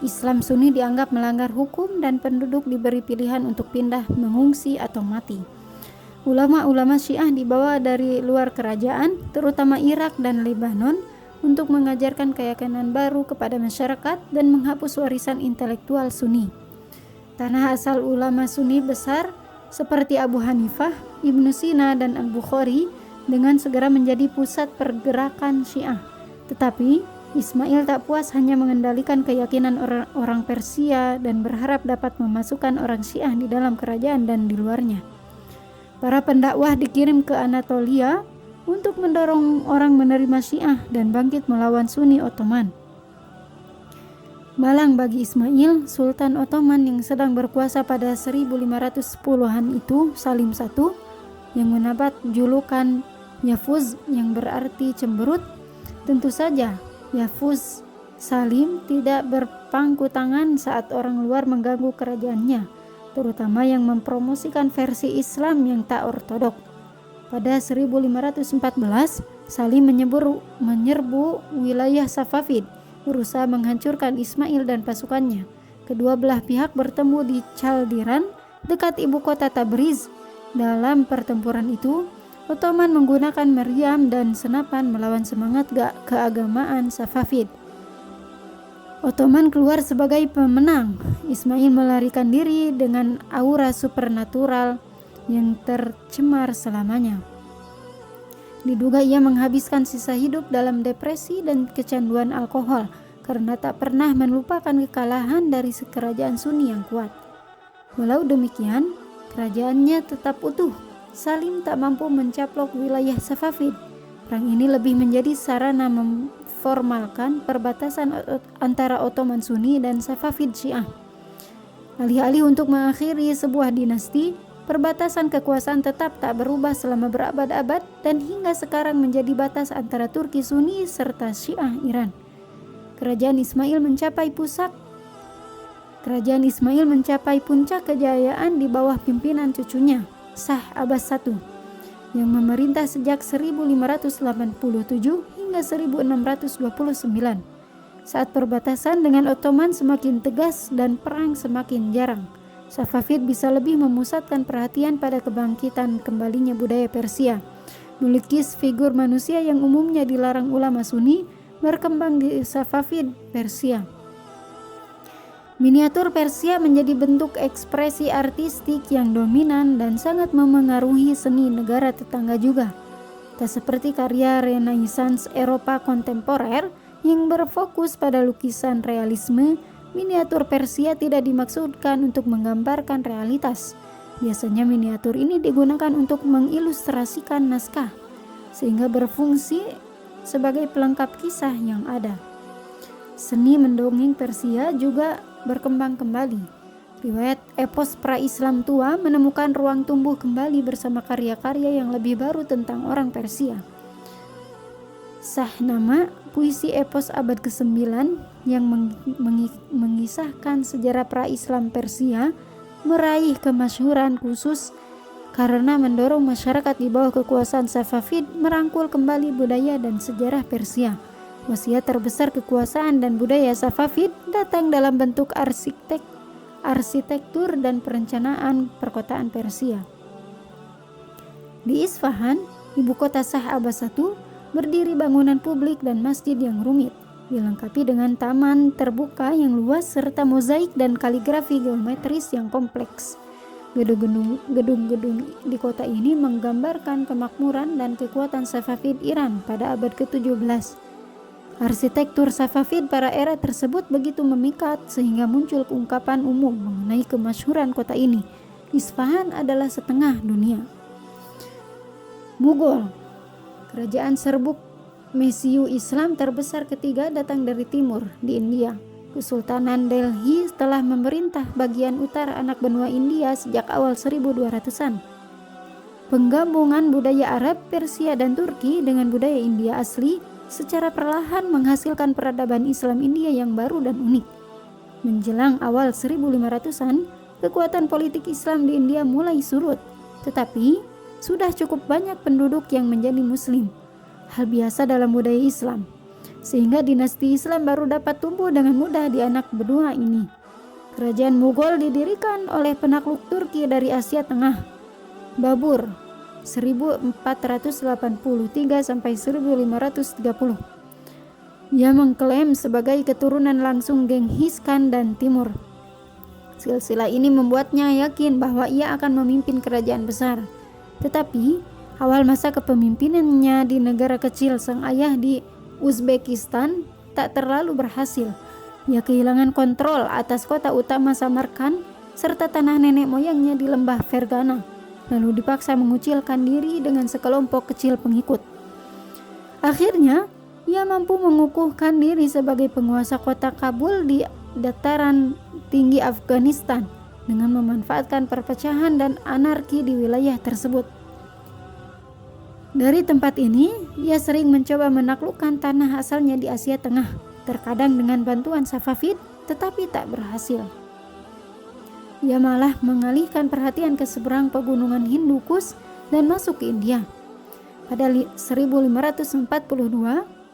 Islam Sunni dianggap melanggar hukum dan penduduk diberi pilihan untuk pindah, mengungsi, atau mati. Ulama-ulama Syiah dibawa dari luar kerajaan, terutama Irak dan Lebanon, untuk mengajarkan keyakinan baru kepada masyarakat dan menghapus warisan intelektual Sunni. Tanah asal ulama Sunni besar seperti Abu Hanifah, Ibnu Sina, dan Al-Bukhari dengan segera menjadi pusat pergerakan Syiah. Tetapi Ismail tak puas hanya mengendalikan keyakinan orang Persia dan berharap dapat memasukkan orang Syiah di dalam kerajaan dan di luarnya. Para pendakwah dikirim ke Anatolia untuk mendorong orang menerima Syiah dan bangkit melawan Sunni Ottoman. Malang bagi Ismail, Sultan Ottoman yang sedang berkuasa pada 1510-an itu, Salim I, yang mendapat julukan Yafuz yang berarti cemberut. Tentu saja Yafuz Salim tidak berpangku tangan saat orang luar mengganggu kerajaannya, terutama yang mempromosikan versi Islam yang tak ortodok. Pada 1514, Salim menyerbu wilayah Safavid, berusaha menghancurkan Ismail dan pasukannya. Kedua belah pihak bertemu di Chaldiran, dekat ibu kota Tabriz. Dalam pertempuran itu, Ottoman menggunakan meriam dan senapan melawan semangat keagamaan Safavid. Ottoman keluar sebagai pemenang. Ismail melarikan diri dengan aura supernatural yang tercemar selamanya. Diduga ia menghabiskan sisa hidup dalam depresi dan kecanduan alkohol karena tak pernah melupakan kekalahan dari kerajaan Sunni yang kuat. Walau demikian, kerajaannya tetap utuh. Salim tak mampu mencaplok wilayah Safavid. Perang ini lebih menjadi sarana memformalkan perbatasan antara Ottoman Sunni dan Safavid Syiah. Alih-alih untuk mengakhiri sebuah dinasti, perbatasan kekuasaan tetap tak berubah selama berabad-abad dan hingga sekarang menjadi batas antara Turki Sunni serta Syiah Iran. Kerajaan Ismail mencapai puncak kejayaan di bawah pimpinan cucunya, Shah Abbas I, yang memerintah sejak 1587 hingga 1629. Saat perbatasan dengan Ottoman semakin tegas dan perang semakin jarang, Safavid bisa lebih memusatkan perhatian pada kebangkitan kembalinya budaya Persia. Melukis figur manusia yang umumnya dilarang ulama Sunni berkembang di Safavid, Persia. Miniatur Persia menjadi bentuk ekspresi artistik yang dominan dan sangat memengaruhi seni negara tetangga juga. Tak seperti karya Renaissance Eropa kontemporer yang berfokus pada lukisan realisme, miniatur Persia tidak dimaksudkan untuk menggambarkan realitas. Biasanya miniatur ini digunakan untuk mengilustrasikan naskah, sehingga berfungsi sebagai pelengkap kisah yang ada. Seni mendongeng Persia juga berkembang kembali. Riwayat epos pra-Islam tua menemukan ruang tumbuh kembali bersama karya-karya yang lebih baru tentang orang Persia. Shahnama, puisi epos abad ke-9 yang mengisahkan sejarah pra-Islam Persia, meraih kemasyhuran khusus karena mendorong masyarakat di bawah kekuasaan Safavid merangkul kembali budaya dan sejarah Persia. Wasiat terbesar kekuasaan dan budaya Safavid datang dalam bentuk arsitektur dan perencanaan perkotaan Persia. Di Isfahan, ibu kota Shah Abbas I, berdiri bangunan publik dan masjid yang rumit, dilengkapi dengan taman terbuka yang luas serta mozaik dan kaligrafi geometris yang kompleks. Gedung-gedung di kota ini menggambarkan kemakmuran dan kekuatan Safavid Iran pada abad ke-17. Arsitektur Safavid pada era tersebut begitu memikat sehingga muncul ungkapan umum mengenai kemasyhuran kota ini. Isfahan adalah setengah dunia. Mughal, kerajaan serbuk Mesiu Islam terbesar ketiga, datang dari timur di India. Kesultanan Delhi telah memerintah bagian utara anak benua India sejak awal 1200-an. Penggabungan budaya Arab, Persia, dan Turki dengan budaya India asli secara perlahan menghasilkan peradaban Islam India yang baru dan unik. Menjelang awal 1500-an, kekuatan politik Islam di India mulai surut, tetapi sudah cukup banyak penduduk yang menjadi Muslim, hal biasa dalam budaya Islam, sehingga dinasti Islam baru dapat tumbuh dengan mudah di anak benua ini. Kerajaan Mughal didirikan oleh penakluk Turki dari Asia Tengah, Babur, 1483 sampai 1530. Ia mengklaim sebagai keturunan langsung Genghis Khan dan Timur. Silsilah ini membuatnya yakin bahwa ia akan memimpin kerajaan besar. Tetapi awal masa kepemimpinannya di negara kecil sang ayah di Uzbekistan tak terlalu berhasil. Ia kehilangan kontrol atas kota utama Samarkand serta tanah nenek moyangnya di lembah Fergana, lalu dipaksa mengucilkan diri dengan sekelompok kecil pengikut. Akhirnya, ia mampu mengukuhkan diri sebagai penguasa kota Kabul di dataran tinggi Afghanistan dengan memanfaatkan perpecahan dan anarki di wilayah tersebut. Dari tempat ini, ia sering mencoba menaklukkan tanah asalnya di Asia Tengah, terkadang dengan bantuan Safavid, tetapi tak berhasil. Ia malah mengalihkan perhatian ke seberang pegunungan Hindu Kush dan masuk ke India. Pada 1542,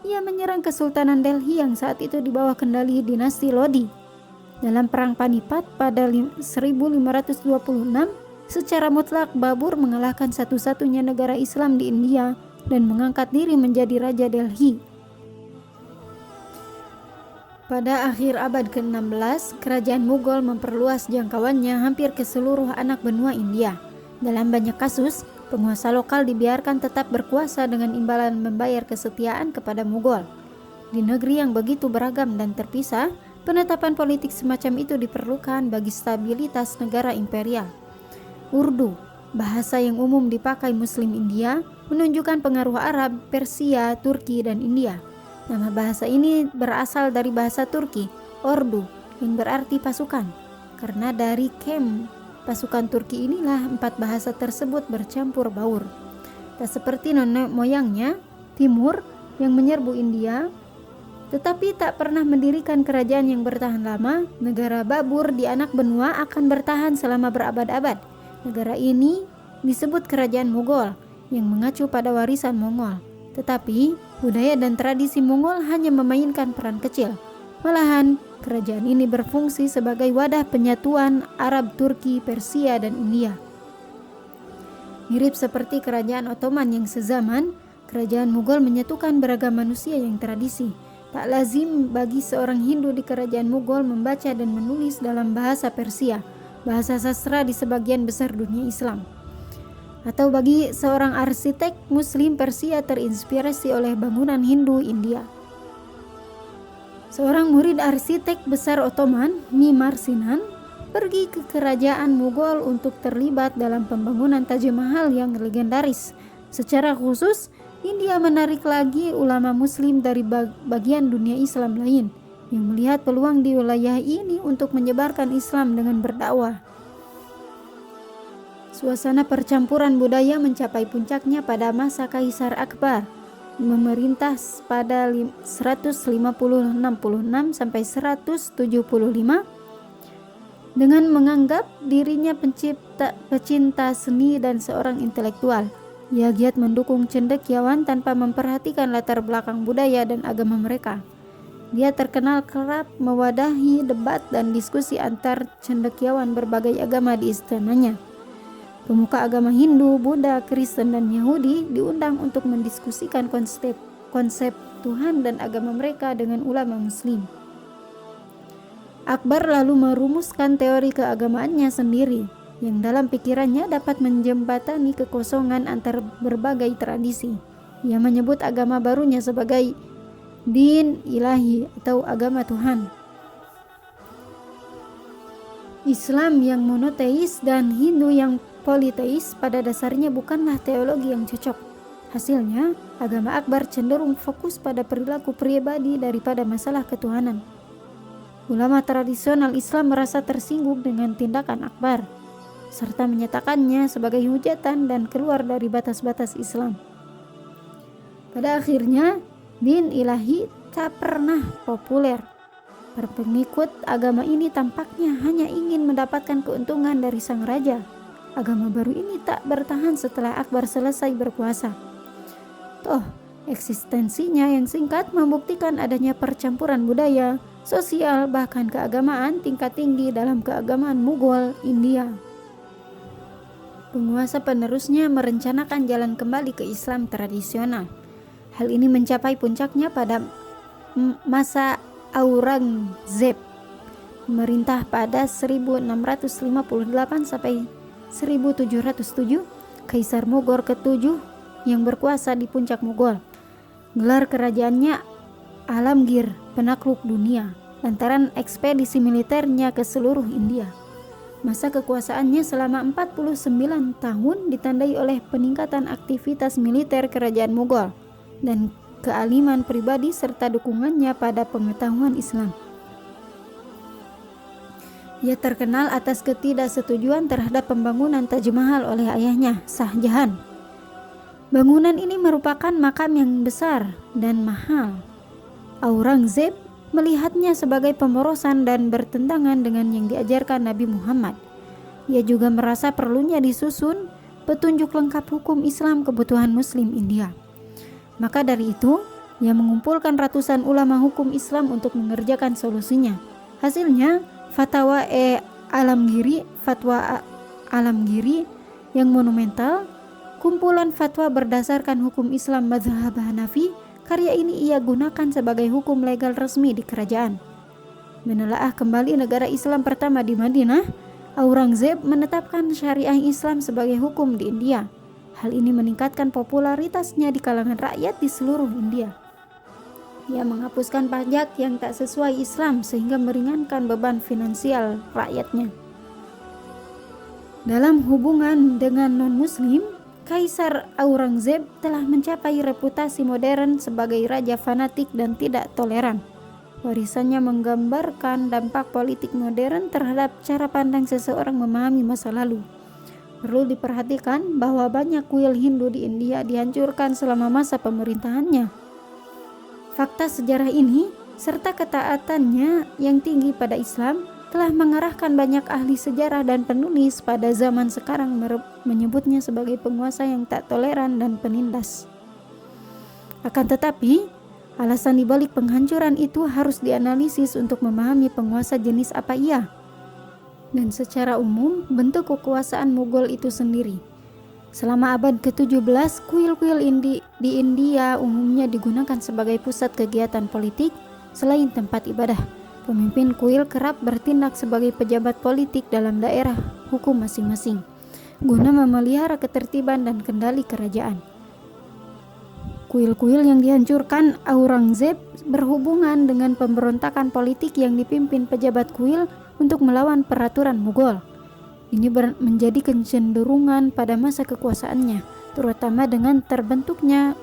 ia menyerang Kesultanan Delhi yang saat itu di bawah kendali dinasti Lodi. Dalam Perang Panipat pada 1526, secara mutlak Babur mengalahkan satu-satunya negara Islam di India dan mengangkat diri menjadi Raja Delhi. Pada akhir abad ke-16, kerajaan Mughal memperluas jangkauannya hampir ke seluruh anak benua India. Dalam banyak kasus, penguasa lokal dibiarkan tetap berkuasa dengan imbalan membayar kesetiaan kepada Mughal. Di negeri yang begitu beragam dan terpisah, penetapan politik semacam itu diperlukan bagi stabilitas negara imperial. Urdu, bahasa yang umum dipakai Muslim India, menunjukkan pengaruh Arab, Persia, Turki, dan India. Nama bahasa ini berasal dari bahasa Turki, ordu, yang berarti pasukan. Karena dari kem pasukan Turki inilah 4 bahasa tersebut bercampur baur. Tak seperti nenek moyangnya, Timur, yang menyerbu India, tetapi tak pernah mendirikan kerajaan yang bertahan lama. Negara Babur di anak benua akan bertahan selama berabad-abad. Negara ini disebut Kerajaan Mughal yang mengacu pada warisan Mongol. Tetapi budaya dan tradisi Mongol hanya memainkan peran kecil. Malahan, kerajaan ini berfungsi sebagai wadah penyatuan Arab, Turki, Persia, dan India. Mirip seperti Kerajaan Ottoman yang sezaman, Kerajaan Mughal menyatukan beragam manusia yang tradisi. Tak lazim bagi seorang Hindu di Kerajaan Mughal membaca dan menulis dalam bahasa Persia, bahasa sastra di sebagian besar dunia Islam. Atau bagi seorang arsitek Muslim Persia terinspirasi oleh bangunan Hindu India. Seorang murid arsitek besar Ottoman, Mimar Sinan, pergi ke kerajaan Mughal untuk terlibat dalam pembangunan Taj Mahal yang legendaris. Secara khusus, India menarik lagi ulama Muslim dari bagian dunia Islam lain yang melihat peluang di wilayah ini untuk menyebarkan Islam dengan berdakwah. Suasana percampuran budaya mencapai puncaknya pada masa Kaisar Akbar, memerintah pada 156 sampai 175, dengan menganggap dirinya pecinta seni dan seorang intelektual. Ia giat mendukung cendekiawan tanpa memperhatikan latar belakang budaya dan agama mereka. Dia terkenal kerap mewadahi debat dan diskusi antar cendekiawan berbagai agama di istananya. Pemuka agama Hindu, Buddha, Kristen, dan Yahudi diundang untuk mendiskusikan konsep Tuhan dan agama mereka dengan ulama Muslim. Akbar lalu merumuskan teori keagamaannya sendiri, yang dalam pikirannya dapat menjembatani kekosongan antar berbagai tradisi. Ia menyebut agama barunya sebagai Din Ilahi atau agama Tuhan. Islam yang monoteis dan Hindu yang politeis pada dasarnya bukanlah teologi yang cocok. Hasilnya, agama Akbar cenderung fokus pada perilaku pribadi daripada masalah ketuhanan. Ulama tradisional Islam merasa tersinggung dengan tindakan Akbar, serta menyatakannya sebagai hujatan dan keluar dari batas-batas Islam. Pada akhirnya, Din Ilahi tak pernah populer. Para pengikut agama ini tampaknya hanya ingin mendapatkan keuntungan dari sang raja. Agama baru ini tak bertahan setelah Akbar selesai berkuasa. Toh, eksistensinya yang singkat membuktikan adanya percampuran budaya, sosial, bahkan keagamaan tingkat tinggi dalam keagamaan Mughal India. Penguasa penerusnya merencanakan jalan kembali ke Islam tradisional. Hal ini mencapai puncaknya pada masa Aurangzeb, memerintah pada 1658 sampai 1707, Kaisar Mughal ke-7 yang berkuasa di puncak Mughal. Gelar kerajaannya Alamgir, penakluk dunia, lantaran ekspedisi militernya ke seluruh India. Masa kekuasaannya selama 49 tahun ditandai oleh peningkatan aktivitas militer kerajaan Mughal dan kealiman pribadi serta dukungannya pada pengetahuan Islam. Ia terkenal atas ketidaksetujuan terhadap pembangunan Taj Mahal oleh ayahnya, Shah Jahan. Bangunan ini merupakan makam yang besar dan mahal. Aurangzeb melihatnya sebagai pemborosan dan bertentangan dengan yang diajarkan Nabi Muhammad. Ia juga merasa perlunya disusun petunjuk lengkap hukum Islam kebutuhan Muslim India. Maka dari itu, ia mengumpulkan ratusan ulama hukum Islam untuk mengerjakan solusinya. Hasilnya, Fatwa Alamgiri yang monumental, kumpulan fatwa berdasarkan hukum Islam mazhab Hanafi. Karya ini ia gunakan sebagai hukum legal resmi di kerajaan. Menelaah kembali negara Islam pertama di Madinah, Aurangzeb menetapkan syariah Islam sebagai hukum di India. Hal ini meningkatkan popularitasnya di kalangan rakyat di seluruh India. Ia menghapuskan pajak yang tak sesuai Islam sehingga meringankan beban finansial rakyatnya. Dalam hubungan dengan non-muslim, Kaisar Aurangzeb telah mencapai reputasi modern sebagai raja fanatik dan tidak toleran. Warisannya menggambarkan dampak politik modern terhadap cara pandang seseorang memahami masa lalu. Perlu diperhatikan bahwa banyak kuil Hindu di India dihancurkan selama masa pemerintahannya. Fakta sejarah ini serta ketaatannya yang tinggi pada Islam telah mengarahkan banyak ahli sejarah dan penulis pada zaman sekarang menyebutnya sebagai penguasa yang tak toleran dan penindas. Akan tetapi, alasan dibalik penghancuran itu harus dianalisis untuk memahami penguasa jenis apa ia, dan secara umum bentuk kekuasaan Mughal itu sendiri. Selama abad ke-17, kuil-kuil di India umumnya digunakan sebagai pusat kegiatan politik selain tempat ibadah. Pemimpin kuil kerap bertindak sebagai pejabat politik dalam daerah hukum masing-masing, guna memelihara ketertiban dan kendali kerajaan. Kuil-kuil yang dihancurkan Aurangzeb berhubungan dengan pemberontakan politik yang dipimpin pejabat kuil untuk melawan peraturan Mughal. Ini menjadi kecenderungan pada masa kekuasaannya, terutama dengan terbentuknya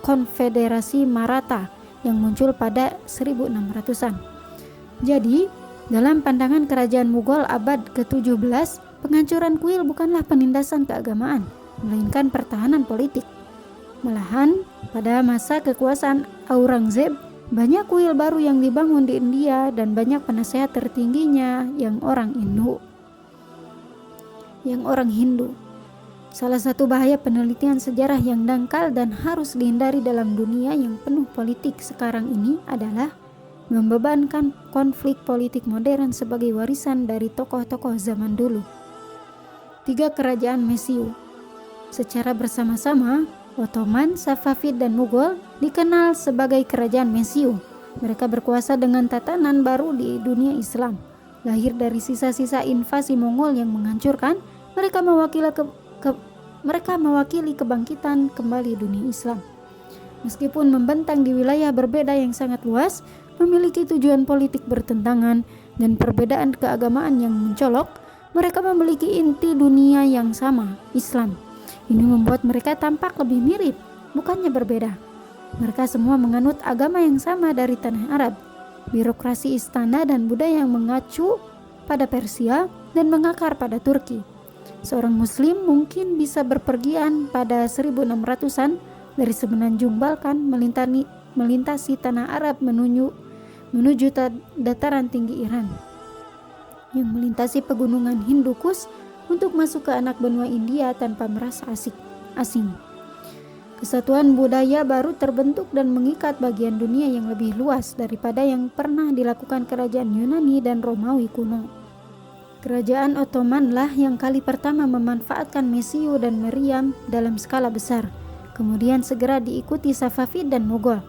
Konfederasi Maratha yang muncul pada 1600-an. Jadi, dalam pandangan kerajaan Mughal abad ke-17, penghancuran kuil bukanlah penindasan keagamaan, melainkan pertahanan politik. Malahan, pada masa kekuasaan Aurangzeb, banyak kuil baru yang dibangun di India dan banyak penasehat tertingginya yang orang Hindu. Salah satu bahaya penelitian sejarah yang dangkal dan harus dihindari dalam dunia yang penuh politik sekarang ini adalah membebankan konflik politik modern sebagai warisan dari tokoh-tokoh zaman dulu. 3 kerajaan Mesiu secara bersama-sama, Ottoman, Safavid, dan Mughal dikenal sebagai kerajaan Mesiu. Mereka berkuasa dengan tatanan baru di dunia Islam. Lahir dari sisa-sisa invasi Mongol yang menghancurkan, mereka mewakili kebangkitan kembali dunia Islam. Meskipun membentang di wilayah berbeda yang sangat luas, memiliki tujuan politik bertentangan, dan perbedaan keagamaan yang mencolok, mereka memiliki inti dunia yang sama, Islam. Ini membuat mereka tampak lebih mirip, bukannya berbeda. Mereka semua menganut agama yang sama dari tanah Arab. Birokrasi istana dan budaya yang mengacu pada Persia dan mengakar pada Turki. Seorang muslim mungkin bisa berpergian pada 1600-an dari semenanjung Balkan melintasi tanah Arab menuju dataran tinggi Iran, yang melintasi pegunungan Hindukush untuk masuk ke anak benua India tanpa merasa asing. Kesatuan budaya baru terbentuk dan mengikat bagian dunia yang lebih luas daripada yang pernah dilakukan kerajaan Yunani dan Romawi kuno. Kerajaan Ottoman lah yang kali pertama memanfaatkan Mesiu dan Meriam dalam skala besar. Kemudian segera diikuti Safavid dan Mughal.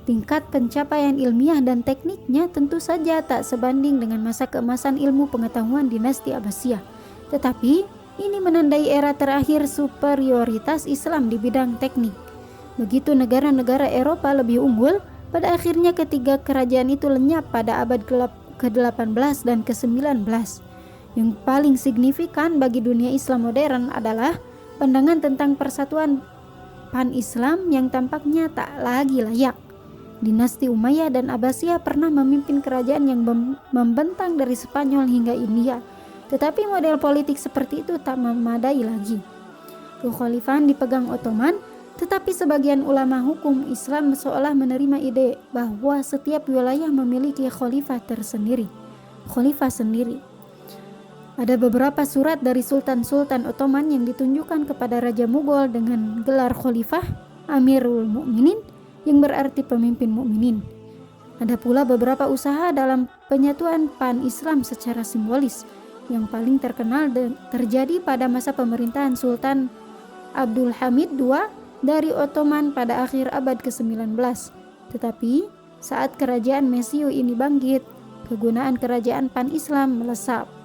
Tingkat pencapaian ilmiah dan tekniknya tentu saja tak sebanding dengan masa keemasan ilmu pengetahuan dinasti Abbasiyah. Tetapi ini menandai era terakhir superioritas Islam di bidang teknik. Begitu negara-negara Eropa lebih unggul, pada akhirnya ketiga kerajaan itu lenyap pada abad ke-18 dan ke-19. Yang paling signifikan bagi dunia Islam modern adalah pandangan tentang persatuan pan-Islam yang tampaknya tak lagi layak. Dinasti Umayyah dan Abbasiyah pernah memimpin kerajaan yang membentang dari Spanyol hingga India, tetapi model politik seperti itu tak memadai lagi. Kekhalifahan dipegang Ottoman Tetapi sebagian ulama hukum Islam seolah menerima ide bahwa setiap wilayah memiliki khalifah tersendiri, khalifah sendiri. Ada beberapa surat dari Sultan-Sultan Ottoman yang ditunjukkan kepada Raja Mughal dengan gelar khalifah, Amirul Mukminin, yang berarti pemimpin mukminin. Ada pula beberapa usaha dalam penyatuan pan-Islam secara simbolis. Yang paling terkenal terjadi pada masa pemerintahan Sultan Abdul Hamid II dari Ottoman pada akhir abad ke-19. Tetapi saat kerajaan Mesyu ini bangkit, kegunaan kerajaan pan-Islam melesat.